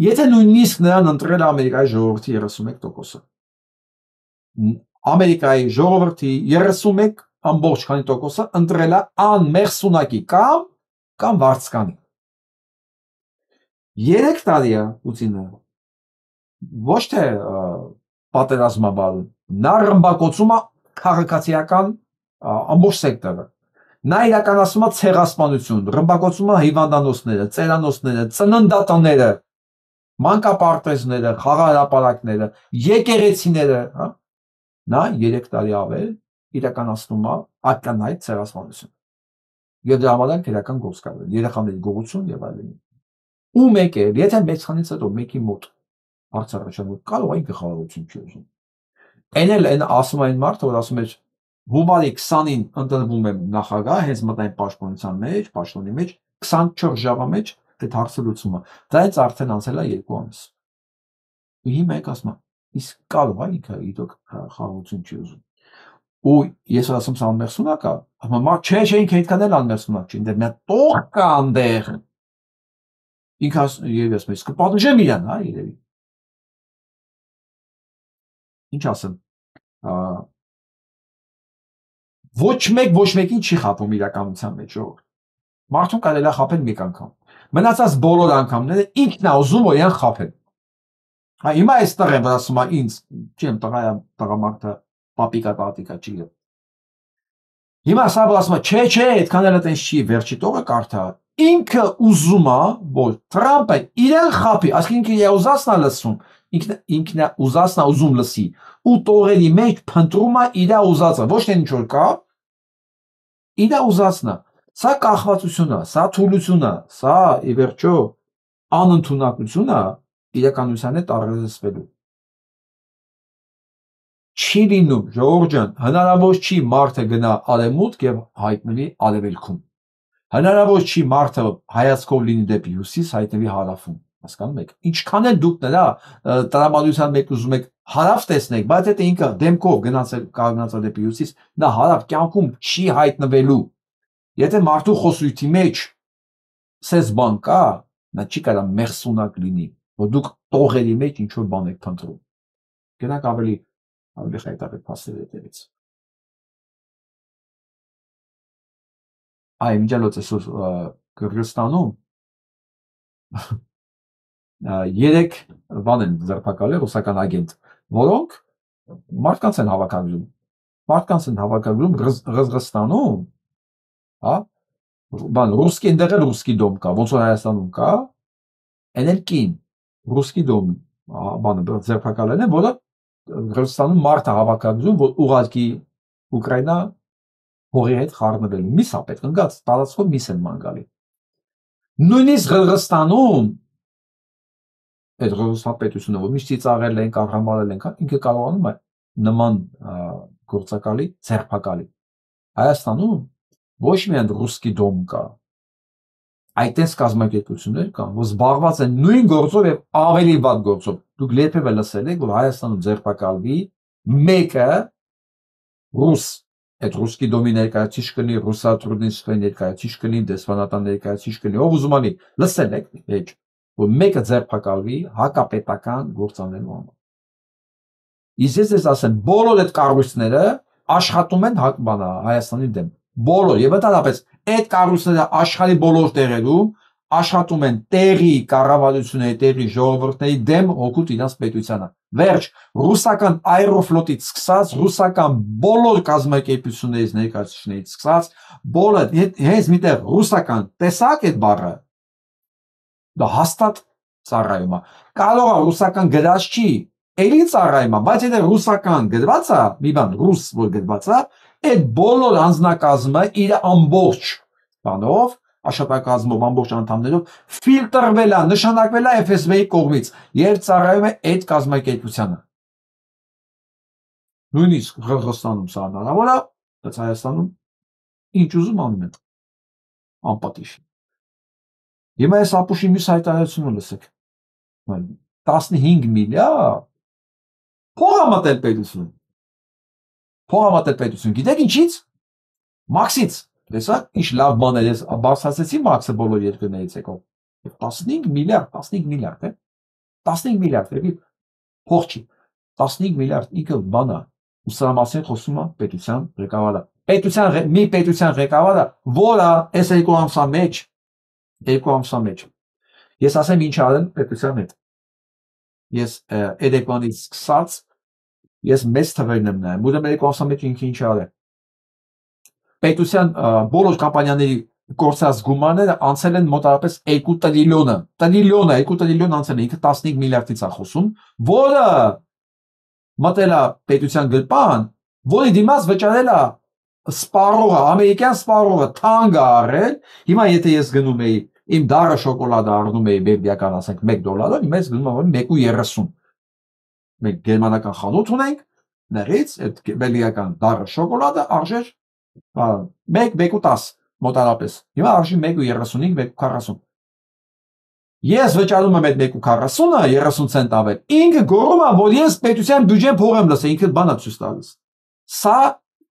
Եթե նույնիսկ նրան ընտրել Ամերիկայի ժողովրդի 31%-ը, Ամերիկայի ժողովրդի 31 ամբողջ քանի տոկոսը ընտրել է անմեղսունակի կամ վարձկանի։ 3 տարի է Պուտինը ոչ թե պատերազմաբար, նա ռմբակոծում է քաղաքացիական ամբողջ սեկտորը։ Նա իրականացնում է ցեղասպանություն, ռմբակոծում է հիվանդանոցները, ծերանոցները, ծննդատները, մանկապարտեզները, խաղահրապարակները, եկեղեցիները, հա։ Նա 3 տարի ավել իրականացնում է ակնհայտ ցեղասպանություն։ Եվ դրա համար քրական գործ կատարել, երեխաների գողություն եւ այլն։ Ու մեկ է, եթե մեծ խանից հետո մեկի մոտ հարցառաշան կարող է գխավարություն չի ուզում։ Այն ասում այն մարդը, որ ասում է հունվարի 20-ին ընտրվում է նախագահ, հենց մտային պաշտպանության մեջ, պաշտոնի մեջ, 24 ժամվա մեջ այդ հարցը լուծում է։ Դրանից արդեն անցել է 2 ամիս։ Ու հիմա եք ասում, իսկ կարող է ինքը իդոք խաղաղություն չի ուզում։ Ու ես ասում եմ անմեղսունակ է, ասում եմ չէ, ինքը այդքան էլ անմեղսունակ չի, դեռ մի տող կա այնտեղ։ Ինքը եւ ես մեզ կպատժեմ իրան, հա, երևի։ Ինչ ասեմ, ոչ մեկին չի խափում իրականության մեջ, ժողովուրդ։ Մարդուն կարելի է խափել մեկ անգամ։ Մնացած բոլոր անգամները ինքն է ուզում որ իրան խափեն։ Հա հիմա այս տղեն որ ասում է ինձ, չեմ տղամարդը պապիկա տատիկա չի։ Հիմա սա որ ասում է չէ, այդքան էլ այտենց չի, վերջի տողը կարդա։ Ինքը ուզում է որ Թրամփը իրեն խափի, այսինքն ինքը իր ուզածն է լսում, ինքն է ուզածն է ուզում լսի ու տողերի մեջ փնտրում է իր ուզածը, ոչ թե ինչ որ կա, իր ուզածն է։ Սա կախվածություն է, սա թուլություն է, սա ի վերջո անընդունակություն է իրականության հետ առերեսվելու։ Չի լինում, ժողովուրդ ջան, հնարավոր չի մարդը գնա արևմուտք եւ հայտնվի արևելքում։ Հնարավոր չի մարդը հայացքով լինի դեպի հյուսիս, հայտնվի հարավում։ Հասկանում եք։ Ինչքան էլ դուք նրա տրամադրության մեջ ուզում եք հարավ տեսնեք, բայց եթե ինքը դեմքով գնացել դեպի հյուսիս, նա հարավ կյանքում չի հայտնվելու։ Եթե մարդու խոսույթի մեջ սես բան կա, նա չի կարա մեղսունակ լինի, որ դուք տողերի մեջ ինչ որ բան եք փնտրում։ Գնանք ավելի խայտարակ փաստերի հետևից։ Այ միջալոց այսօր Կырգызստանում 3 բան են ձերբակալել ռուսական ագենտ, որոնք մարդկանց են հավաքագրում Ղրղզստանում, հա, բան ռուսկի այնտեղ էլ ռուսկի դոմ կա, ոնց որ Հայաստանում կա, այն էլ կին ռուսկի դոմ բանը ձերբակալել են, որը Ղրղզստանում մարդ է հավաքագրում, որ ուղղակի Ուկրաինա հողի հետ խառնվելու։ Միս է պետք, ընկած տարածքով միս են ման գալի։ Նույնիսկ Ղրղզստանում այդ Ղրղզստան պետությունը, որ միշտ ծիծաղել են, կառավարել են, ինքը կարողանում է նման գործակալի ձերբակալի։ Հայաստանում ոչ միայն ռուսկի դոմ կա, այդտենց կազմակերպություններ կան, որ զբաղված են նույն գործով եւ ավելի վատ գործով։ Դուք երբևէ լսել եք, որ Հայաստանում ձերբակալվի մեկը ռուս, այդ ռուսկի դոմի ներկայացուցիչ կլինի, ռուսատրուդնիստվայի ներկայացուցիչ կլինի, դեսպանատան ներկայացուցիչ կլինի, ով ուզում անի, լսել եք, հեչ, որ մեկը ձերբակալվի հակապետական գործանելու համար։ Իսկ ես ասեմ, բոլոր այդ կառույցները աշխատում են Հայաստանի դեմ։ Բոլոր եւ ընդհանրապես այդ կառույցները աշխարհի բոլոր տեղերում աշխատում են տեղի կառավարությունների, տեղի ժողովուրդների դեմ օգուտ իրենց պետությանը։ Վերջ, ռուսական Aeroflot-ից սկսած, ռուսական բոլոր կազմակերպություններից ներկայացուցիչներից սկսած, բոլոր հենց միտեղ ռուսական տեսակ այդ բառը դա հաստատ ծառայում է։ Կարող է ռուսական գրած չի, էլի ծառայում է, բայց եթե ռուսական գրված է, մի բան ռուս որ գրված է, այդ բոլոր անձնակազմը իր ամբողջ բանով, աշխատակազմով, ամբողջ անդամներով ֆիլտրվել է, նշանակվել է FSB-ի կողմից եւ ծառայում է այդ կազմակերպությանը։ Նույնիսկ Ղրղստանում սա հնարավոր է, բայց Հայաստանում ինչ ուզում անում են անպատիժ։ Հիմա այս ապուշի մյուս հայտարարությունը լսեք։ 15 միլիարդ փող է մտել պետություն։ Փող է մտել պետություն։ Գիտեք ինչից։ Մաքսից։ Տեսա՞ք, ինչ լավ բան է, ես բարձրացեցի մաքսը բոլոր երկրներից եկող։ 15 միլիարդ, 15 միլիարդ, է։ 15 միլիարդ, եկի փող չի։ 15 միլիարդ ինքը բան է։ Ու սրա մասին խոսում է պետության ղեկավարը։ Մի պետության ղեկավարը, որը այս 2 ամսա մեջ ես ասեմ ինչ արել պետության հետ։ Ես էդեկվանից սկսած ես մեծ թվերն եմ նայում, ուրեմն 2 ամսա մեջ ինքը ինչ արել։ Պետության բոլոր կամպանիաների կորցած գումարները անցել են մոտավորապես 2 տրիլիոնը, 2 տրիլիոն անցել է, ինքը 15 միլիարդից է խոսում, որը մտել է պետության գրպան, որի դիմաց վճարել է սպառողը, ամերիկյան սպառողը թանկ է առել, հիմա եթե ես գնում էի իմ դառը շոկոլադը առնում էի բելգիական, ասենք $1, հիմա ես գնում եմ 1.30։ Մենք գերմանական խանութ ունենք, նեղից այդ բելգիական դառը շոկոլադը արժեր 1.10 մոտարապես։ Հիմա արժի 1.35, 1.40։ Ես վճարում եմ այդ 1.40-ը 30 ցենտ ավել։ Ինքը գոռում է, որ ես պետության բյուջեն փող եմ լսել, ինքը բան է ցույց տալիս։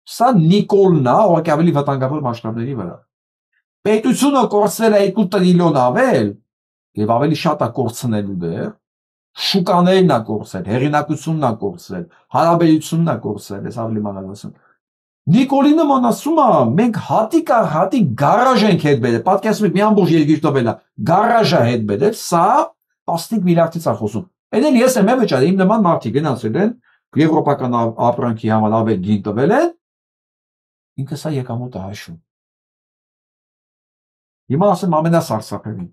Սա Նիկոլն է, ուղղակի ավելի վտանգավոր մասշտաբների վրա։ Պետությունը կորցրել է 2 տրիլիոն ավել, եւ ավելի շատ է կորցնելու դեռ։ Շուկաներն է կորցրել, հեղինակությունն է կորցրել, հարաբերությունն է կորցրել, ես ավելի մանրամասն։ Նիկոլի նման ասում է, մենք հատիկ գարաժ ենք հետ բերել, պատկերացնում եք մի ամբողջ երկիր տվել է, գարաժը հետ բերել, սա 15 միլիարդից է խոսում։ Այդ էլ ես եմ վճարել, իմ նման մարդիկ գնացել են, եվրոպական ապրանքի համար ավել գին տվել են, ինքը սա եկամուտ է հաշվում։ Հիմա ասեմ ամենասարսափելին։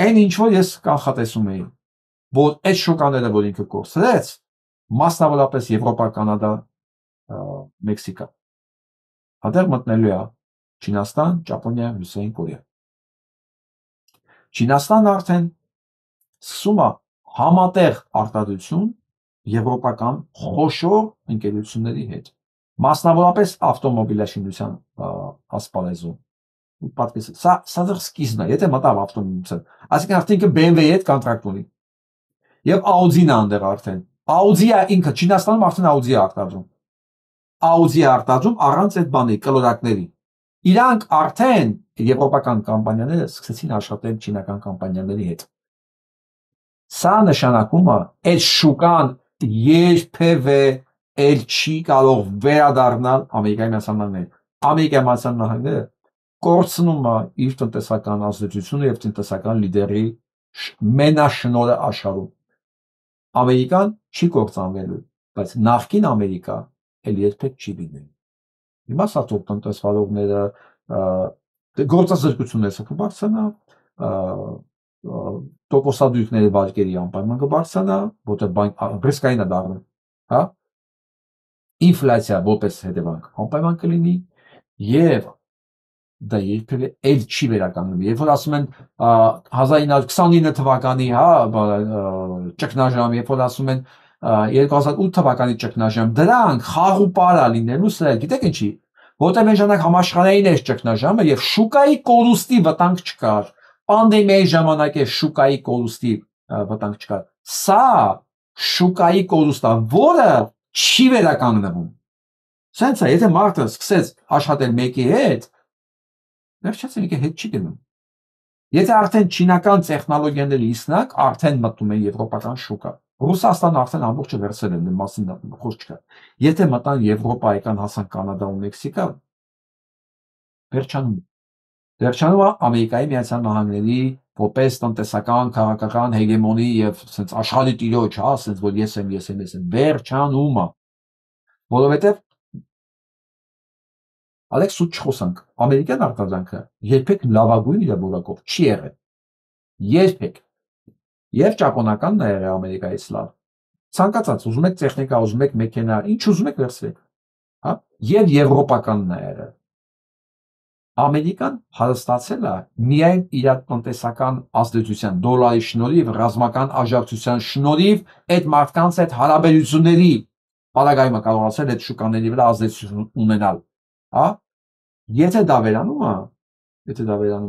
Այն ինչ որ ես կանխատեսում էի, որ այդ շոկաները, որ ինքը կորցրեց, մասնավորապես Եվրոպա, Կանադա, Մեքսիկա, հատեղ մտնելու է Չինաստան, Ճապոնիա, Հյուսիսային Կորեա։ Չինաստանը արդեն սկսում է համատեղ արտադրություն եվրոպական խոշոր ընկերությունների հետ, մասնավորապես ավտոմոբիլաշինության ասպարեզում։ Սա դեռ սկիզբն է, եթե մտավ ավտոմոբիլը, այսինքն արդեն ինքը BMW-ի հետ կոնտրակտ ունի։ Եվ Audi-ն է այնտեղ արդեն։ Audi-ը ինքը Չինաստանում արդեն Audi-ը արտադրում։ Audi-ը արտադրում առանց այդ բանի կլորակների։ Իրանք արդեն եվրոպական կամպանիաները սկսեցին աշխատել չինական կամպանիաների հետ։ Սա նշանակում է, այդ շուկան երբևէ էլ չի կարող վերադառնալ Ամերիկայի Միացյալ Նահանգներին։ Ամերիկայի Միացյալ Նահանգները կորցնում է իր տնտեսական ազդեցությունը եւ տնտեսական լիդերի մենաշնորհը աշխարհում։ Ամերիկան չի կործանվելու, բայց նախկին Ամերիկա էլ երբեք չի լինելու։ Հիմա սա տնտեսվարողները գործազրկությունները կբարձրանա, տոկոսադրույքների վարկերի անպայման կբարձրանա, որտեղ ռիսկային է դառնում, հա։ Ինֆլյացիա որպես հետևանք անպայման կլինի եւ դա երբևէ էլ չի վերականգնվի։ Երբ որ ասում են 1929 թվականի, հա, ճգնաժամ, երբ որ ասում են 2008 թվականի ճգնաժամ, դրանք խաղուպար է լինելու, սա գիտեք ինչի, որտեղ այն ժամանակ համաշխարհային էր ճգնաժամը եւ շուկայի կորուստի վտանգ չկար։ Պանդեմիայի ժամանակ է շուկայի կորուստի վտանգ չկար։ Սա շուկայի կորուստ է, որը չի վերականգնվում։ Սենց է, եթե մարդը սկսեց աշխատել մեկի հետ, վերջացել ինքը հետ չի գնում։ Եթե արդեն չինական տեխնոլոգիաների իսնակ, արդեն մտնում են եվրոպական շուկա։ Ռուսաստանը արդեն ամբողջը վերցել են, մասին խոսք չկա։ Եթե մտան Եվրոպա, եկան հասան Կանադա ու Մեքսիկա, վերջանում։ Վերջանում Ամերիկայի Միացյալ Նահանգների որպես տնտեսական, քաղաքական հեգեմոնի եւ ասենց աշխարհի տիրոջ, հա, ասենց որ ես եմ, վերջանում է։ Որովհետեւ Ալեքս սուտ չխոսանք, ամերիկյան արտադրանքը երբեք լավագույն իր որակով չի եղել։ Երբեք։ Եվ ճապոնականն է եղել Ամերիկայից լավ։ Ցանկացած ուզում եք տեխնիկա, ուզում եք մեքենա, ինչ ուզում եք վերցրեք, հա, եւ եվրոպականն է եղել։ Ամերիկան հարստացել է միայն իր տնտեսական ազդեցության, դոլարի շնորհիվ, ռազմական աջակցության շնորհիվ, այդ մարդկանց այդ հարաբերությունների պարագայում կարողացել այդ շուկաների վրա ազդեցություն ունենալ, հա։ Եթե դա վերանում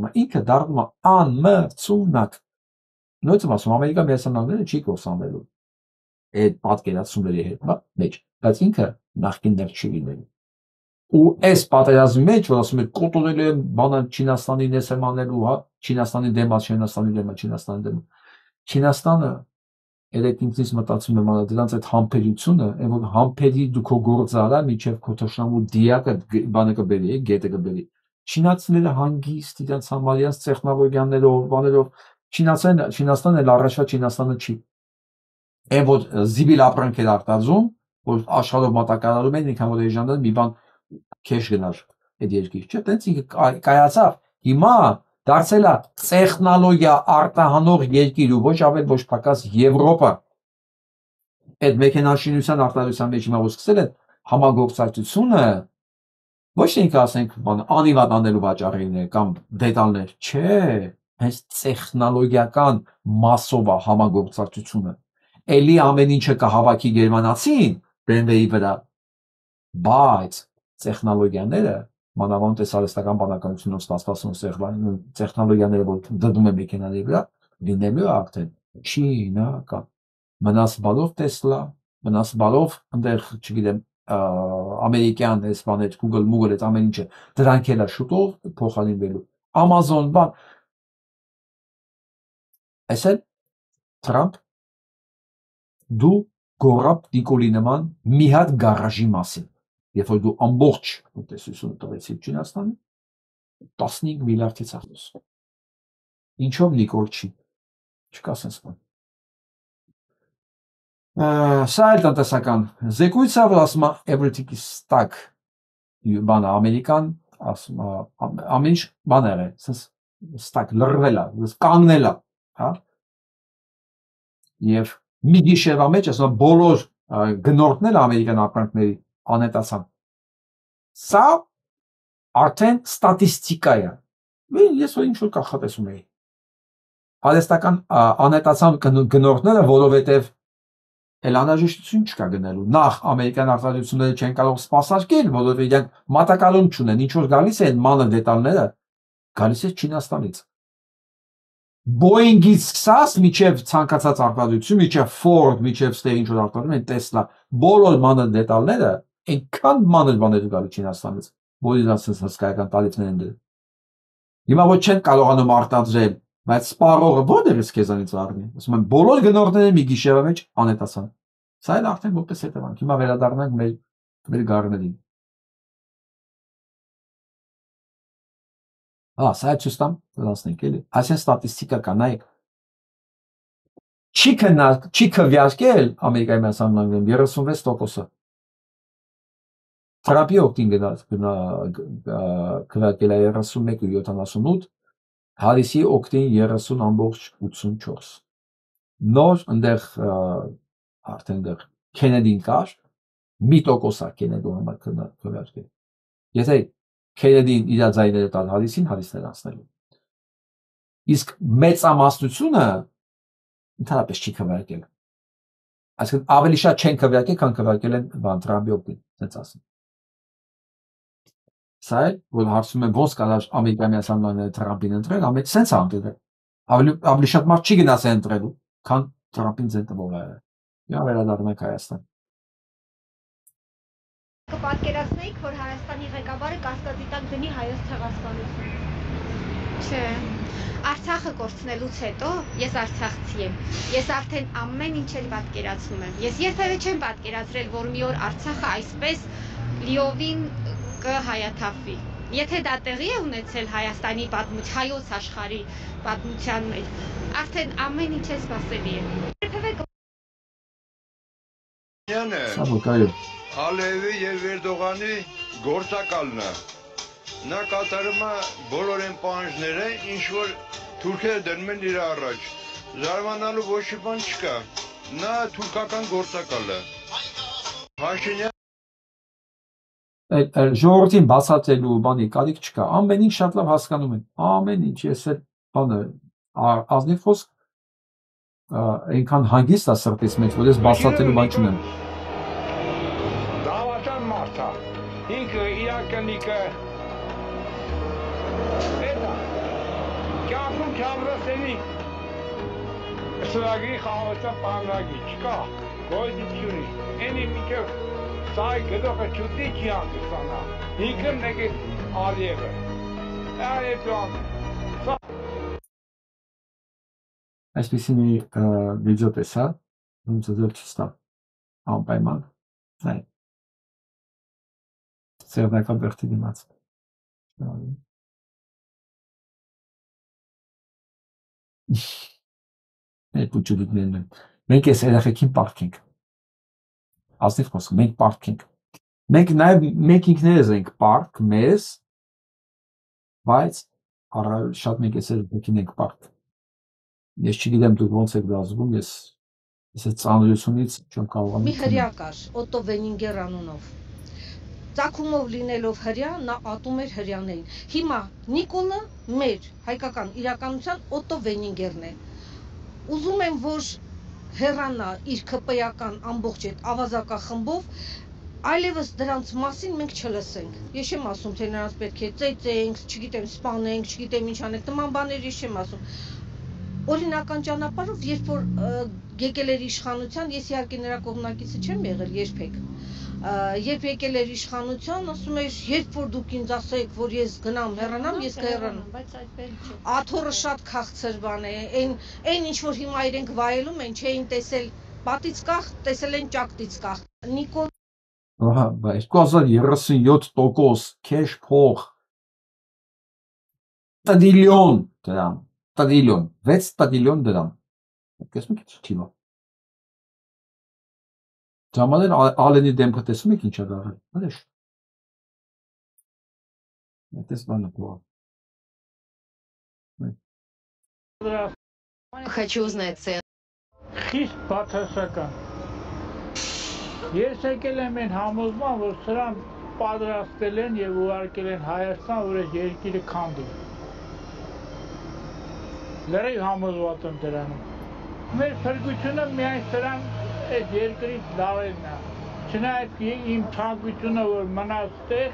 է, ինքը դառնում է անմրցունակ։ Նույնիսկ ասում Ամերիկա Միացյալ Նահանգները չի կորսանվելու այդ պատկերացումների հետ, հա, մեջ, բայց ինքը նախկիններ չի լինելու։ Ու այս պատերազմի մեջ, որ ասում եք կոտորել են բանը Չինաստանին ես եմ անելու, հա, Չինաստանի դեմ, Չինաստանը երեք ինքնից մտածում եմ անել դրանց այդ համբերությունը, այն որ համբերի դու քո գործը արա, միջև քո թշնամու դիակը բանը կբերի, գետը կբերի։ Չինացիները հանգիստ իրենց համարյաց տեխնոլոգիաներով, բաներով, Չինաստանն էլ առաջվա Չինաստանը չի։ Այն որ զիբիլ ապրանք էր արտադրում, որ աշխարհով մատակարարում են, ինքան որ էժանները մի բան քեշ գնար այդ երկիր, չէ՞, տենց ինքը կայացավ։ Հիմա դարձել է տեխնոլոգիա արտահանող երկիր ու ոչ ավել ոչ պակաս Եվրոպա։ Այդ մեքենաշինության արտադրության մեջ հիմա որ սկսել են համագործակցությունը, ոչ թե ինքը ասենք բան անիվատ անելու վաճառին է կամ դետալներ, չէ, հենց տեխնոլոգիական մասով է համագործակցությունը։ Էլի ամեն ինչը կհավաքի գերմանացին BMW-ի վրա, բայց տեխնոլոգիաները մանավանդ տեսարեստական բանականությունով ստացված տեխնոլոգիաները, որ դնում են մեքենաների վրա, լինելու է արդեն չինական։ Մնաց բալով Տեսլա, մնաց բալով այնտեղ, չգիտեմ, ամերիկյան այս բաներ, Google, այդ ամեն ինչը, դրանք էլ է շուտով փոխարինվելու։ Amazon, բան։ Այսօր Թրամփ դու գորապ Նիկոլի նման մի հատ գարաժի մասին, երբ որ դու ամբողջ տնտեսությունը տվեցիր Չինաստանին, 15 միլիարդից ախտոս։ Ինչով Նիկոլ չի, չկա սենց բան։ Սա էլ տնտեսական զեկույցը, որ ասում է everything is stuck, բանը ամերիկան, ասում է ամեն ինչ բան է, սենց stuck, լրվել է, կանգնել է, հա։ Եվ մի գիշերվա մեջ, ասում է բոլոր գնորդները ամերիկյան ապրանքների անետացան։ Սա արդեն ստատիստիկա է։ Ես որ ինչ-որ կախատեսում էի։ Արհեստական անետացան գնորդները, որովհետև էլ անհրաժեշտություն չկա գնելու։ Նախ ամերիկյան արտադրությունները չեն կարող սպասարկել, որովհետև իրենք մատակարարում չունեն, ինչ որ գալիս են մանր դետալները, գալիս է Չինաստանից։ Boeing-ից սկսած միջև ցանկացած արտադրություն, միջև Ford, միջև ստեղ ինչ որ արտադրում են Tesla, բոլոր մանր դետալները այնքան մանր բաներ գալի Չինաստանից, որ իրաց հսկայական տարիքներ են դրել։ Հիմա ոչ չեն կարողանում արտադրել, բայց սպառողը ո՞րտեղից քեզանից առնի։ Ասում են բոլոր գնորդները մի գիշերվա մեջ անետացան։ Սա էլ արդեն որպես հետևանք։ Հիմա վերադառնանք մեր գառներին։ Սա ցույց տամ, դասնենք էլի։ Այսինքն ստատիստիկա կա, նայեք։ Չի քվեարկել Ամերիկայի Միացյալ Նահանգներում 36%-ը։ Թրամփի օգտին քվեարկել է 31.78, Հարիսի օգտին 30.84։ Նոր այնտեղ արդեն դեռ Քենեդին կար, 1% է Քենեդու համար քվեարկել։ Եթե Քենեդին իր ձայները տալ Հարիսին, Հարիսն էր անցնելու։ Իսկ մեծամասնությունը ընդհանրապես չի քվեարկել։ Այսինքն ավելի շատ չեն քվեարկել, քան քվեարկել են Թրամփի օգտին, ասենց ասեմ։ Սա է, որ հարցում եմ ոնց կարա Ամերիկայի Միացյալ Նահանգները Թրամփին ընտրել, ամեն սենց է ընտրել։ Ավելի շատ մարդ չի գնաց ընտրելու, քան Թրամփին ձեն տվող է։ Հիմա վերադառնանք Հայաստան։ Կպատկերացնեիք, որ Հայաստանի ղեկավարը կասկածի տակ դնի հայոց ցեղասպանությունը։ Չէ։ Արցախը կորցնելուց հետո ես արցախցի եմ։ Ես արդեն ամեն ինչ էլ պատկերացնում եմ։ Ես երբևէ չեմ պատկերացրել, որ մի օր Արցախը այսպես լիովին կհայաթափվի։ Եթե դա տեղի է ունեցել Հայաստանի հայոց աշխարհի պատմության մեջ, արդեն ամեն ինչ է սպասելի է։ Ալիևի եւ Էրդողանի գործակալն է։ Նա կատարում է բոլոր այն պահանջները, ինչ որ թուրքերը դնում են իր առաջ։ Զարմանալու ոչ մի բան չկա։ Նա թուրքական գործակալ է։ Փաշինյան ժողովրդին բացատրելու բանի կարիք չկա։ Ամեն ինչ շատ լավ հասկանում են։ Ամեն ինչ, ես էլ բանը ազնիվ խոսք այնքան հանգիստ է սրտից մեջ, որ ես բացատրելու բան չունեմ։ Դավաճան մարդ է։ Ինքը իրականիկը Էդա կյանքում չամրասենի սրագրի խաղաղության պահանջագի չկա, գոյություն ունի։ Մինչև սայ գդոխը չուտի չի անկստանա։ Ինքը մեկ է Ալիևը։ Այսպիսի մի վիդեո տեսա, ոնց ձեր չստա անպայման։ Այ սերդական բերտի դիմաց։ Այդ փուչուլիկներն են։ Մենք այս երեխեքին պարտքենք։ Ազնիվ խոսք, մենք պարտքենք։ Մենք նաև մենք ինքներս ենք պարտք մեզ, բայց շատ մենք այս երեխեքին ենք պարտք։ Ես չգիտեմ դուք ոնց եք դա զգում, ես այդ ծանրությունից չեմ կարողանում։ Մի հրյա կար, Օտո Վենինգեր անունով։ Ծագումով լինելով հրյա, նա ատում էր հրյաներին։ Հիմա Նիկոլը մեր հայկական իրականության Օտո Վենինգերն է։ Ուզում եմ, որ հեռանա իր ԿՊ-ական ամբողջ այդ ավազակախմբով, այլևս դրանց մասին մենք չլսենք։ Ես չեմ ասում, թե նրանց պետք է ծեծենք, չգիտեմ, սպանենք, չգիտեմ ինչ անենք, նման բաներ ես չեմ ասում։ Օրինական ճանապարհով, երբ որ եկել էր իշխանության, ես իհարկե նրա կողմնակիցը չեմ եղել երբեք։ Երբ եկել էր իշխանության, ասում էր, երբ որ դուք ինձ ասեք, որ ես գնամ հեռանամ, ես կհեռանամ, բայց այդպես չէ։ Աթոռը շատ քաղցր բան է, այն ինչ որ հիմա իրենք վայելում են, չէին տեսել պատից կախ, տեսել են ճակտից կախ։ Նիկոլ Ահա, 2037% քեշ փող։ Տադիլիոն դրամ, տադիլիոն, 6 տադիլիոն դրամ։ Կես մի քիչ թիվա։ Ժամաներ Ալենի դեմքը տեսում եք ինչ է դառել։ Հրեշ։ Այդպես բանը փող։ Хочу узнать цену. Խիստ բացասական։ Ես եկել եմ այն համոզման, որ սրան պատրաստել են եւ ուղարկել են Հայաստան, որ այս երկիրը քանդի։ Լրիվ համոզված եմ դրանում։ Մեր փրկությունը միայն սրան այդ երկրից լավելն է։ Չնայած իմ ցանկությունը, որ մնաց տեղ,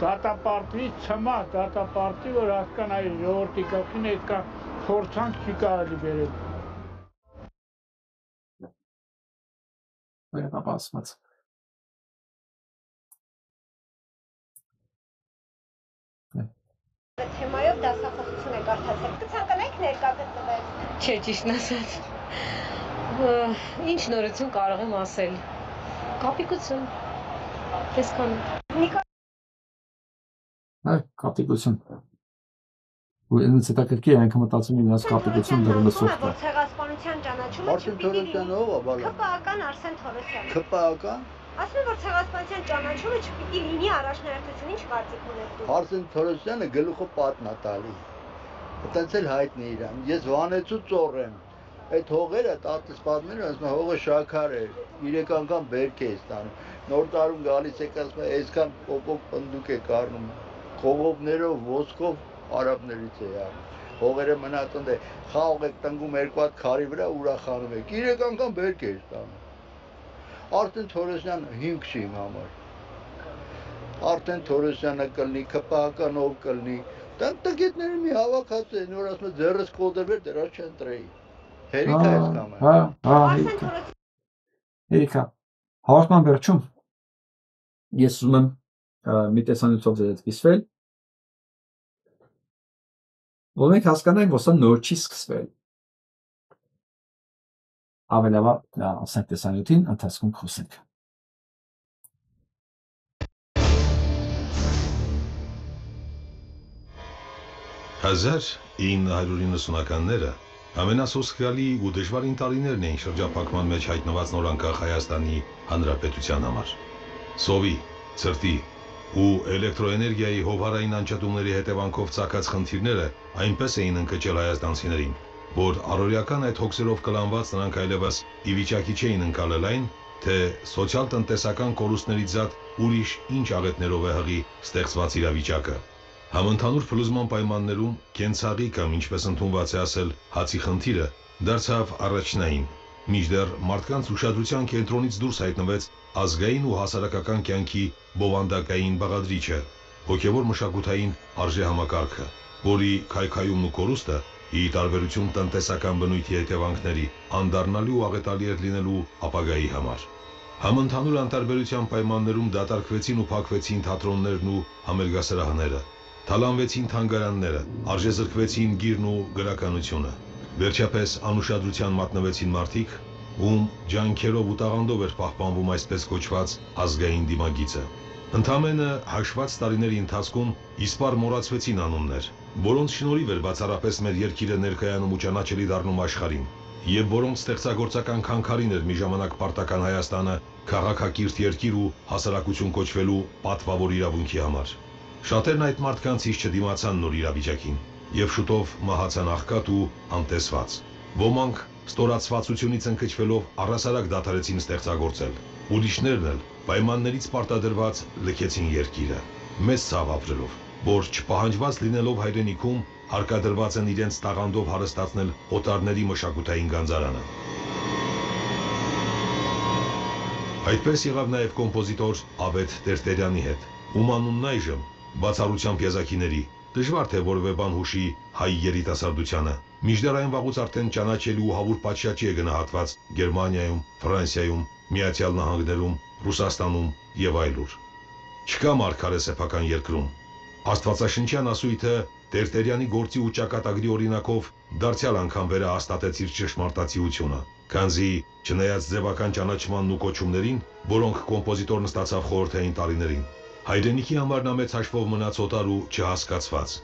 դատապարտվի ցմա, դատապարտի, որ հասկանայի ժողովրդի կողքին այդքան փորձանք չի կարելի բերել։ Վերապասված։ Թեմայով դասախոսություն եք արդարացել, կցանկանայիք ներկա գտնվել։ Չէ, ճիշտն ասած։ Ինչ նորություն կարող եմ ասել։ Կապիկություն։ Տեսքան։ Այ, կապիկություն։ Ու ինձ հետաքրքիր է այնքան մտածում եմ իրաց կապիկություն դրնասով կա։ Ցեղասպանության ճանաչումը Արսեն Թորոսյանը ով է, բալա։ ԿՊԱ-ական Արսեն Թորոսյանը։ ԿՊԱ-ական։ Ասում եմ, որ ցեղասպանության ճանաչումը չպիտի լինի առաջնահերթություն, ինչ կարծիք ունեք դուք։ Արսեն Թորոսյանը գլուխը պատն է տալի։ Այդտենց էլ հայտնի իրան։ Ես վանեցու ծոր եմ։ Այդ հողերը տատս պատմել են, ասում հողը շաքար է, 3 անգամ բերք է ստանում։ Նոր տարում գալիս եք ասում այսքան պոպոկ պնդուկ է կառնում։ Խողովներով, ոսկով արաբներից է յա։ Հողերը մնացած է, խաղ եք տնկում 2 հատ քարի վրա ուրախանում եք։ 3 անգամ բերք է ստանում։ Արսեն Թորոսյանը հիմք չի իմ համար։ Արսեն Թորոսյանը կլինի, ԿՊԱ-ական ով կլինի։ Տգետները մի հավաքած են, որ ասում է ձեռս կոդրվեր, դրա չեն տրեի։ Հերիքա ես կամը։ Հա, հերիքա։ Հաղորդման վերջում ես ուզում եմ մի տեսանյութով ձեզ կիսվել, որ մենք հասկանանք, որ սա նոր չի սկսվել։ Ավելավա ասենք տեսանյութին ընթացքում խոսենք։ Ահա, 1990-ականները ամենասոսկալի ու դժվարին տարիներն էին շրջափակման մեջ հայտնված նորանկախ Հայաստանի Հանրապետության համար։ Սովի, ցրտի ու էլեկտրոէներգիայի հովհարային անջատումների հետևանքով ծագած խնդիրները այնպես էին ընկճել հայաստանցիներին, որ առօրյական այդ հոգսերով կլանված նրանք այլևս ի վիճակի չէին ընկալել այն, թե սոցիալ-տնտեսական կորուստներից զատ ուրիշ ինչ աղետներով է հղի ստեղծված իրավիճակը։ Համընդհանուր փլուզման պայմաններում կենցաղի կամ ինչպես ընդունված է ասել հացի խնդիրը դարձավ առաջնային, մինչդեռ մարդկանց ուշադրության կենտրոնից դուրս հայտնվեց ազգային ու հասարակական կյանքի բովանդակային բաղադրիչը, հոգևոր մշակութային արժեհամակարգը, որի քայքայումն ու կորուստը ի տարբերություն տնտեսական բնույթի հետևանքների անդառնալի ու աղետալի էր լինելու ապագայի համար։ Համընդհանուր անտարբերության պայմաններում դատարկվեցին ու փակվեցին թատրոններն ու համերգասրահները, թալանվեցին թանգարանները, արժեզրկվեցին գիրն ու գրականությունը։ Վերջապես անուշադրության մատնվեցին մարդիկ, ում ջանքերով ու տաղանդով էր պահպանվում այսպես կոչված ազգային դիմագիծը։ Ընդամենը հաշված տարիների ընթացքում իսպառ մոռացվեցին անուններ, որոնց շնորհիվ էր բացառապես մեր երկիրը ներկայանում ու ճանաչելի դառնում աշխարհին, եւ որոնց ստեղծագործական քանքարին էր մի ժամանակ պարտական Հայաստանը քաղաքակիրթ երկիր ու հասարակություն կոչվելու պատվավոր իրավունքի համար։ Շատերն այդ մարդկանցից չդիմացան նոր իրավիճակին եւ շուտով մահացան աղքատ ու անտեսված։ Ոմանք ստորացվածությունից ընկճվելով առհասարակ դադարեցին ստեղծագործել։ Ուրիշներն էլ պայմաններից պարտադրված լքեցին երկիրը, մեծ ցավ ապրելով, որ չպահանջված լինելով հայրենիքում հարկադրված են իրենց տաղանդով հարստացնել օտարների մշակութային գանձարանը։ Այդպես եղավ նաև կոմպոզիտոր Ավետ Տերտերյանի հետ, ում անունն այժմ բացառությամբ եզակիների դժվար թե որևէ բան հուշի հայ երիտասարդությանը, մինչդեռ այն վաղուց արդեն ճանաչելի ու հավուր պատշաճի է գնահատված Գերմանիայում, Ֆրանսիայում, Միացյալ Նահանգներում, Ռուսաստանում եւ այլուր։ Չկա մարգարե սեփական երկրում։ Աստվածաշնչյան ասույթը Տերտերյանի գործի ու ճակատագրի օրինակով դարձյալ անգամ վերահաստատեց իր ճշմարտացիությունը, քանզի չնայած ձևական ճանաչմանն ու կոչումներին, որոնք կոմպոզիտորն ստացավ խորհրդային տարիներին, հայրենիքի համար նա մեծ հաշվով մնաց օտար ու չհասկացված։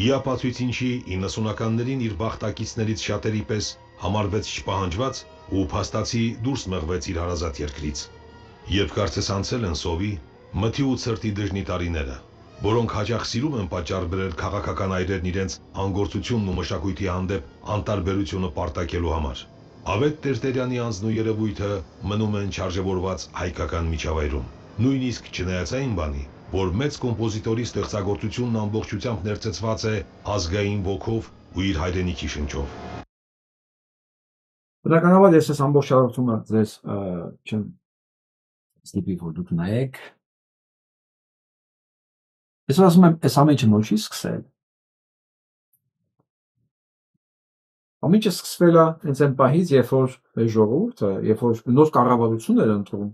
Ի ապացույց ինչի 90-ականներին իր բախտակիցներից շատերի պես համարվեց չպահանջված ու փաստացի դուրս մղվեց իր հարազատ երկրից։ Երբ կարծես անցել են սովի, մթի ու ցրտի դժնի տարիները, որոնք հաճախ սիրում են պատճառ բերել քաղաքական այրերն իրենց անգործությունն ու մշակույթի հանդեպ անտարբերությունը պարտակելու համար, Ավետ Տերտերյանի անձն ու երևույթը մնում են չարժևորված հայկական միջավայրում, նույնիսկ չնայած այն բանի, որ մեծ կոմպոզիտորի ստեղծագործությունն ամբողջությամբ ներծծված է ազգային ոգով ու իր հայրենիքի շնչով։ Բնականաբար ես այս ամբողջ հաղորդումը ձեզ չեմ ստիպի, որ դուք նայեք։ Ես ասում եմ, այս ամենը նոր չի սկսել։ Ամենը սկսվել է հենց այն պահից, երբ որ մեր ժողովուրդը, երբ որ նոր կառավարություն էր ընտրում,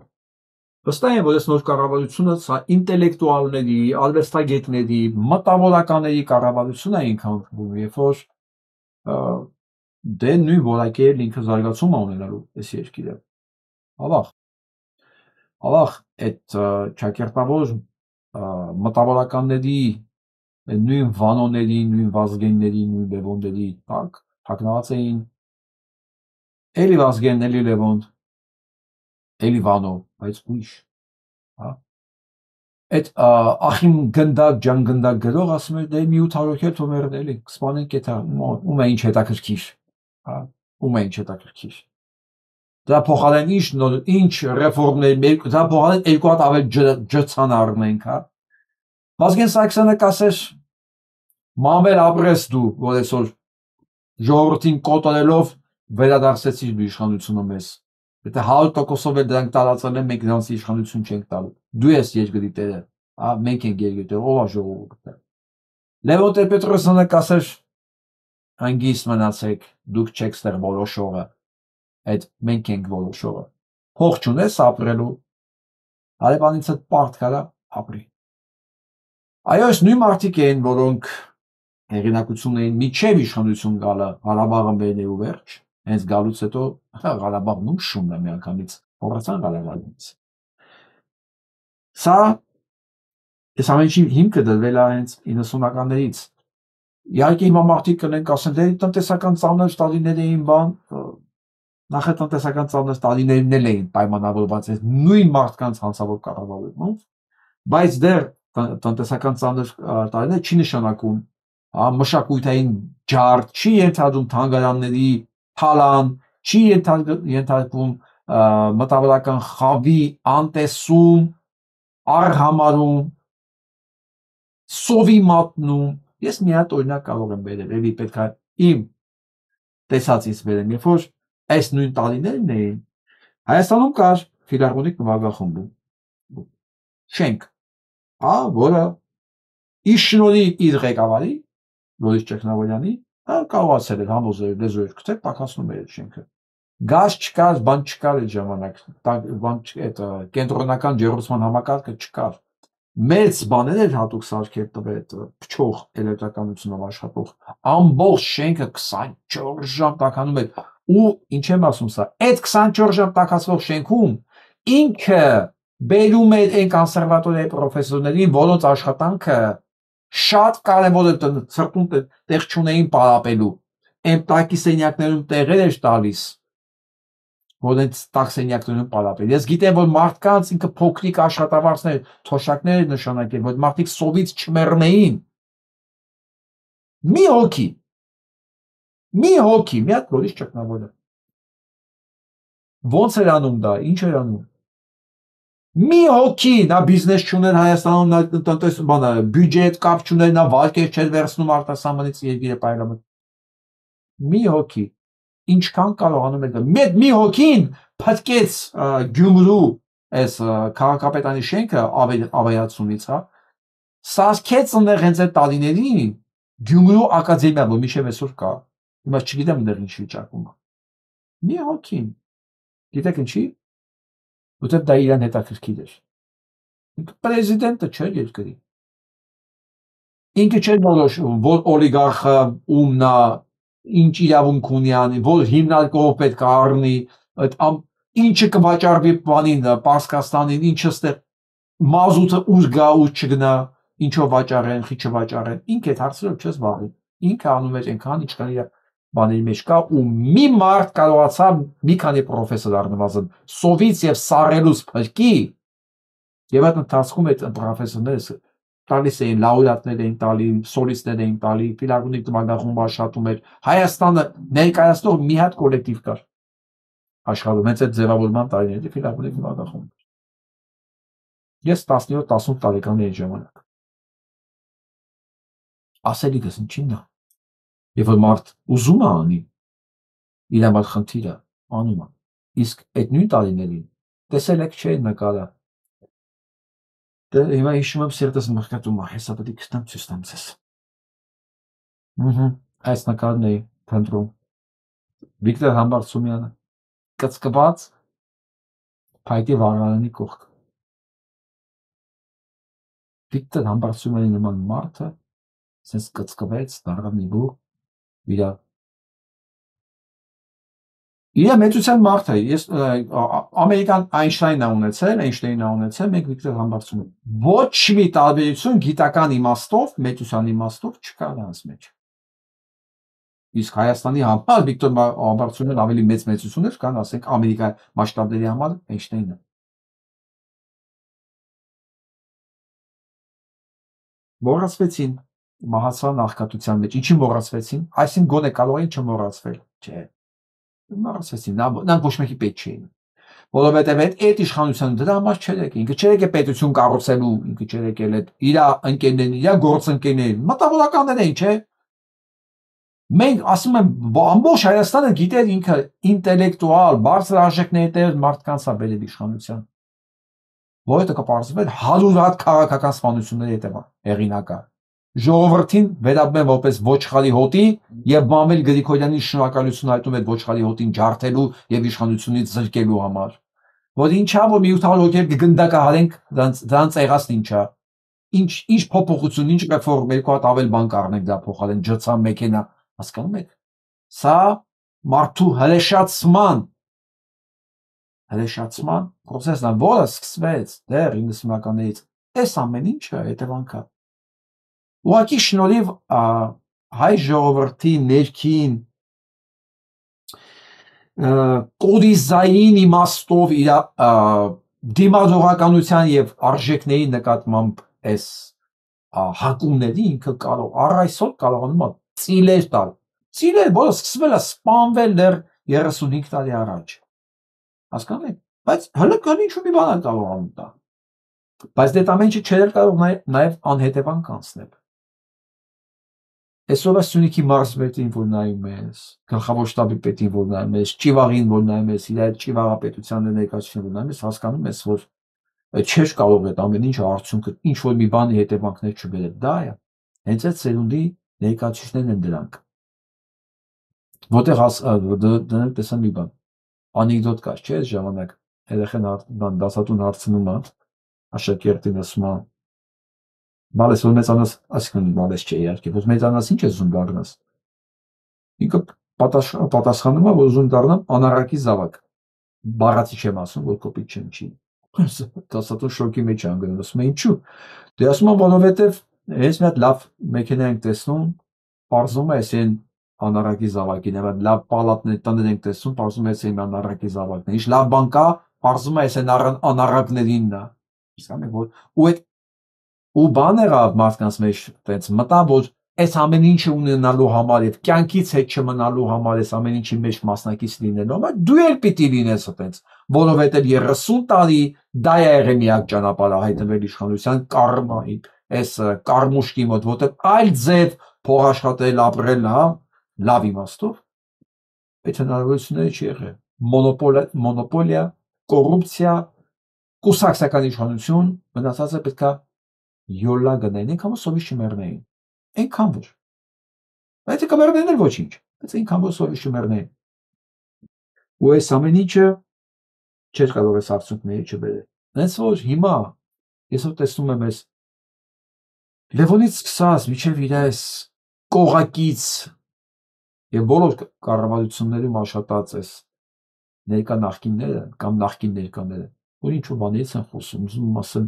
վստահ եմ, որ այս նոր կառավարությունը սա ինտելեկտուալների, արվեստագետների, մտավորականների կառավարություն է ինքնուրույն, երբ որ դե նույն որակի էլ ինքը զարգացում է ունենալու այս երկիրը։ Ավաղ այդ ճակերտավոր մտավորականների նույն Վանոների, նույն Վազգենների, նույն Լևոնների տակ թաքնված էին էլի Վազգեն, էլի Լևոն, էլի Վանո, բայց ուրիշ։ Այդ ախիմ գնդակ, ջանգնդակ գրող ասում էր, դե մի 800 էլ թողնեն էլի, կսպանենք էթա, ում է ինչ հետաքրքիր, ում է ինչ հետաքրքիր։ Դրա փոխարեն ինչ ռեֆորմներ, դրա փոխարեն 2 հատ ավել ջրցան առնենք, հա։ Վազգեն Սարգսյանը կասեր, մանվել ապրես դու, որ այսօր ժողովրդին կոտորելով վերադարձեցիր դու իշխանությունը մեզ։ Եթե 100%-ով էլ դրանք տարածել են, մենք նրանց իշխանություն չենք տալու։ Դու ես երկրի տերը, մենք ենք երկրի տերը, ով է ժողովուրդը։ Լևոն Տեր-Պետրոսյանը կասեր, հանգիստ մնացեք, դուք չեք ստեղ որոշողը, այդ մենք ենք որոշողը։ Փող չունես ապրելու, հարևանից հետ պարտք արա ապրի։ Այո, այս նույն մարդիկ են, որոնք հեղինակություն էին միջև իշխանություն գալը Ղարաբաղը մերն ու վերջ, հենց գալուց հետո Ղարաբաղն ում շունն է միանգամից, հողացան Ղարաբաղից։ Սա այս ամենի հիմքը դրվել է հենց 90-ականներից, Իհարկե հիմա մարդիկ կնենք ասեն, դե տնտեսական ծանր տարիներ էին բան, նախատնտեսական ծանր տարիներն էլ էին պայմանավորված այս նույն մարդկանց հանցավոր կառավարումով, բայց դեռ տնտեսական ծանր տարիներ չի նշանակում մշակութային ջարդ, չի ենթադրում թանգարանների թալան, չի ենթադրում մտավորական խավի անտեսում, արհամարում, սովի մատնում։ Ես մի հատ օրինակ կարող եմ բերել, էլի պետք է իմ տեսածից բերեմ, երբ որ այս նույն տարիներն էին, Հայաստանում կար ֆիլհարմոնիկ նվագախումբ, շենք, որը իր շնորհիվ իր ղեկավարի, Լորիս Ճգնավորյանի, կարողացել էր համոզել լեզու էր գտել, տաքացնում էր շենքը։ Գազ չկար, բան չկար այդ ժամանակ, այդ կենտրոնական ջեռուցման համակարգը չկար։ Մեծ բաներ էր հատուկ սարքել տվել փչող էլեկտրականությունով աշխատող, ամբողջ շենքը 24 ժամ տաքանում էր, ու ինչ եմ ասում սա, այդ 24 ժամ տաքացվող շենքում ինքը բերում էր այն կոնսերվատորիայի պրոֆեսորներին, որոնց աշխատանքը շատ կարևոր է, ցրտուն տեղ չունեին պարապելու, այն տակի սենյակներում տեղեր էր տալիս, որ այդ տակ սենյակներում պարապել։ Ես գիտեմ, որ մարդկանց ինքը փոքրիկ աշխատավարձներ, թոշակներ նշանակել, որ մարդիկ սովից չմեռնեին։ Մի հոգի, մի հատ Լորիս Ճգնավորյանը։ Ոնց էր անում դա, ինչ էր անում։ Մի հոգի, նա բիզնես չուներ Հայաստանում, նա տնտեսական բյուջեի հետ կապ չուներ, նա վարկեր չէր վերցնում արտասահմանից երկիրը պայրամը։ Մի հոգի, ինչքան կարողանում էր մի հոգին փտկեց Գյումրու այս քաղաքապետարանի շենքը ավերացումից, սարքեց այնտեղ հենց այդ տարիներին Գյումրու ակադեմիա, որ մինչև այսօր կա, հիմա չգիտեմ այնտեղ ինչ վիճակում է։ Մի հոգին, գիտեք ինչի, որտեղ դա իրան հետաքրքիր էր։ Ինքը պրեզիդենտը չէր երկրի։ Ինքը չէր որոշում, որ օլիգարխը ում նա ինչ իրավունք ունի անի, որ հիմնարկող պետք է առնի, ինչը կվաճառվի բանին, Պարսկաստանին, ինչը ստեղ մազութը ուր գա, ուր չգնա, ինչով վաճառեն, խի չվաճառեն, ինքը այդ հարցերով չես զբաղվում, ինքը անում էր այնքան, ինչքան իր բաների մեջ կա, ու մի մարդ կարողացավ մի քանի պրոֆեսոր առնվազն սովից եւ սառելուց փրկի, եւ այդ ընթացքում այդ պրոֆեսորները տալիս էին, լաուրատներ էին տալի, սոլիստներ էին տալի, ֆիլհարմոնիկ նվագախումբը աշխատում էր, Հայաստանը ներկայացնող մի հատ կոլեկտիվ կար աշխարհում, հենց այդ ձևավորման տարիների ֆիլհարմոնիկ նվագախումբը։ Ես 17-18 տարեկան էի ժամանակ։ Ասելիքս ինչին է։ Երբ որ մարդ ուզում է անի, իր համար խնդիրը անում է։ Իսկ այդ նույն տարիներին տեսել եք չէ նկարը։ Դե հիմա հիշում եմ սիրտս մրկատում է, հեսա պետք է գտնեմ ցույց տամ ձեզ։ Այս նկարն է փնտրում։ Վիկտոր Համբարձումյանը կծկված փայտի վարարանի կողք։ Վիկտոր Համբարձումյանի նման մարդը sense կծկվեց, դառավ մի բուր, իր մեծության մարդ է, ես ամերիկան Այնշտայնն է ունեցել, մենք Վիկտոր Համբարձումյան։ Ոչ մի տարբերություն գիտական իմաստով, մեծության իմաստով չկա նրանց մեջ։ Իսկ Հայաստանի համար Վիկտոր Համբարձումյան ավելի մեծ մեծություն էր, քան ասենք Ամերիկա մասշտաբների համար Այնշտայնը։ Մոռացվեցին, մահացան աղքատության մեջ, ինչի մոռացվեցին, այսինքն գոնե կարող էին չմոռացվել, չէ։ Մոռացվեցին, նրանք ոչ մեկի պետք չէին, որովհետև այդ իշխանությունը դրա համար չէր եկել, ինքը չէր եկել պետություն կառուցելու, ինքը չէր եկել այդ իր ընկերներին, իր գործընկերներին, մտավորականներ էին, չէ։ Մենք ասում եմ, ամբողջ Հայաստանը գիտեր ինքը ինտելեկտուալ, բարձր արժեքների տեր մարդկանց է բերել իշխանության, որը կպարզվեր 100 հատ քաղաքական սպանությունների հեղինակը։ Ժողովրդին վերաբերում որպես ոչխարի հոտի եւ Մանվել Գրիգորյանի շնորհակալություն հայտնում է ոչխարի հոտին ջարդելու եւ իշխանությունից զրկելու համար, որ ինչա որ մի 800 հոգի կգնդակահարենք դրանց եղածն ինչա, ինչ փոփոխություն, ինչ ռեֆորմ, երկու հատ ավել բան կառնենք դա փոխարեն ջցան մեքենա, հասկանում եք, սա մարդու հրեշացման process-ն է, որը սկսվեց դեռ 90-ականներից, այս ամեն ինչը հետևանք է։ Ուղղակի շնորհիվ հայ ժողովրդի ներքին կորիզային իմաստով իր դիմադրողականության եւ արժեքների նկատմամբ այս հակումների ինքը կարող առ այսօր կարողանում է ծիլեր տալ, որը սկսվել է սպանվել դեռ 35 տարի առաջ, հասկանու՞մ եք, բայց հլը ինչ-որ մի բան է կարողանում տա, բայց դե ամենը չէր կարող նաեւ անհետևանք անցնել։ Այսօր Սյունիքի մարզպետին, որ նայում ես, գլխավոր շտաբի պետին, որ նայում ես, ճիվաղին, որ նայում ես, իր այդ ճիվաղապետության ներկայացուցիչին, որ նայում ես, հասկանում ես, որ չէր կարող այդ ամեն ինչը արդյունքը ինչ որ մի բանի հետևանքներ չբերել։ Դա է։ Հենց այդ սերունդի ներկայացուցիչներն են դրանք։ Որտեղ դրանք տեսան մի բան։ Անեկդոտ կար, չէ՞, այս ժամանակ երեխան դասատուն հարցնում է, աշակերտին ասում է Բալես որ մեծանաս, այսինքն բալես չէ իհարկե, որ մեծանաս ինչ ես ուզում դառնաս։ Ինքը պատասխանում է, որ ուզում դառնամ անառակի զավակ։ Բառացի չեմ ասում, որ կոպիտ չեմ չի։ Դասատուն շոկի մեջ է անգնում, ասում է ինչու։ Դե ասում եմ, որովհետև հենց մի հատ լավ մեքենա ենք տեսնում, պարզում է այսեն անառակի զավակին, այդ լավ պալատներ տներ ենք տեսնում, պարզում է այսեն անառակի զավակն է։ Ինչ լավ բան կա, պարզում է այսեն անառակներինն է։ Իսկանում է, որ ու այդ ու բան եղավ մարդկանց մեջ այդպես մտա որ այս ամեն ինչը ունենալու համար եւ կյանքից հետ չմնալու համար այս ամեն ինչի մեջ մասնակից լինելու համար դու էլ պիտի լինես այդպես որովհետեւ 30 տարի դա է եղել միակ ճանապարհը հայտնվել իշխանության կառմայի այս կառմուշկի մոտ որտեղ այլ ձև փող աշխատել ապրել հա լավ իմաստով այդ հնարավորությունները չի եղել մոնոպոլիա կոռուպցիա կուսակցական իշխանություն մնացածը պետքա յոլա գնային, այնքան որ սովից չմեռնեին, այնքան որ, բայց կմեռնեն էլ ոչինչ, բայց այնքան որ սովից չմեռնեին, ու այս ամեն ինչը չէր կարող այս արդյունքների չբերել, հենց որ հիմա, ես որ տեսնում եմ այս Լևոնից սկսած, մինչև իր այս կողակից եւ բոլոր կառավարություններում աշխատած այս ներկա նախկինները կամ նախկին ներկաները, որ ինչ-որ բաներից են խոսում, ուզում ասեմ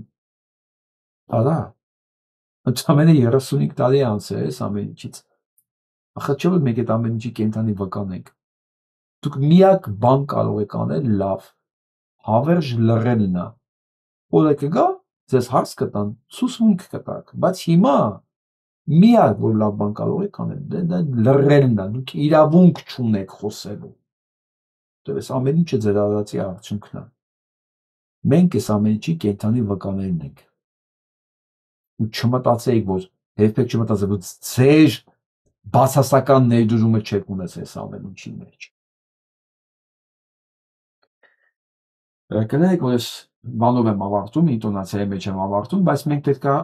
Արա, ընդամենը 35 տարի անցել է ամեն ինչից։ Ախր չէ՞ որ մենք այդ ամեն ինչի կենթանի վկանենք։ Դուք միակ բան կարող եք անել լավ, հավերժ լռելն է։ Օրը կգա, ձեզ հարց կտան, սուսմունք կտաք, բայց հիմա միակ որ լավ բան կարող եք անել, դա լռելն է, դուք իրավունք չունեք խոսելու։ Դե այս ամեն ինչը ձեր արածի արդյունքն է։ Մենք այս ամեն ինչի կենթանի վկաներն ենք։ Ու չմտածեիք, որ երբեք չմտածեք, որ ձեր բացասական ներդրումը չեք ունեցել այս ամեն ինչի մեջ։ Կներեք, որ ես բանով եմ ավարտում, ինտոնացիայի մեջ եմ ավարտում, բայց մենք պետք է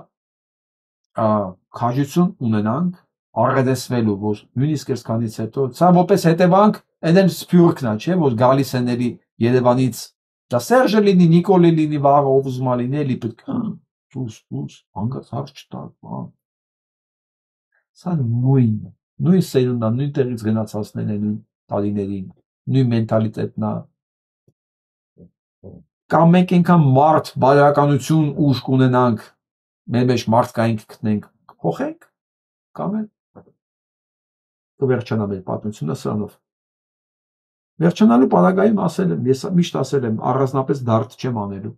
քաջություն ունենանք առերեսվելու, որ նույնիսկ այսքանից հետո, սա որպես հետևանք, այն էլ սփյուռքն է, չէ, որ գալիս են էլի Երևանից, դա Սերժը լինի, Նիկոլը լինի, վաղը ով ուզում է լինի, էլի պետք է Ус, հանգած հարց չտակ, բան։ Սա նույն սերունդն է, նույն տեղից գնացածներն են, նույն տարիներին, նույն մենտալիտետն է։ Կամ մենք այնքան մարդ, բարոյականություն, ուժ կունենանք, մեր մեջ մարդկային կգտնենք, փոխենք, կամ էլ կվերջանա մեր պատմությունը սրանով։ Վերջանալու պարագայում ասել եմ, ես միշտ ասել եմ, առանձնապես դարդ չեմ անելու։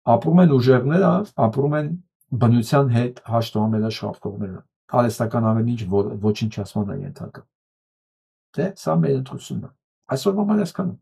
Ապրում են ուժերները, ապրում են բնության հետ հաշտվում աշխատողները, արհեստական ամեն ինչ ոչնչացման է ենթարկվում։ Դե սա մեր ընտրությունն է։ Այսօրվա համար այսքանը։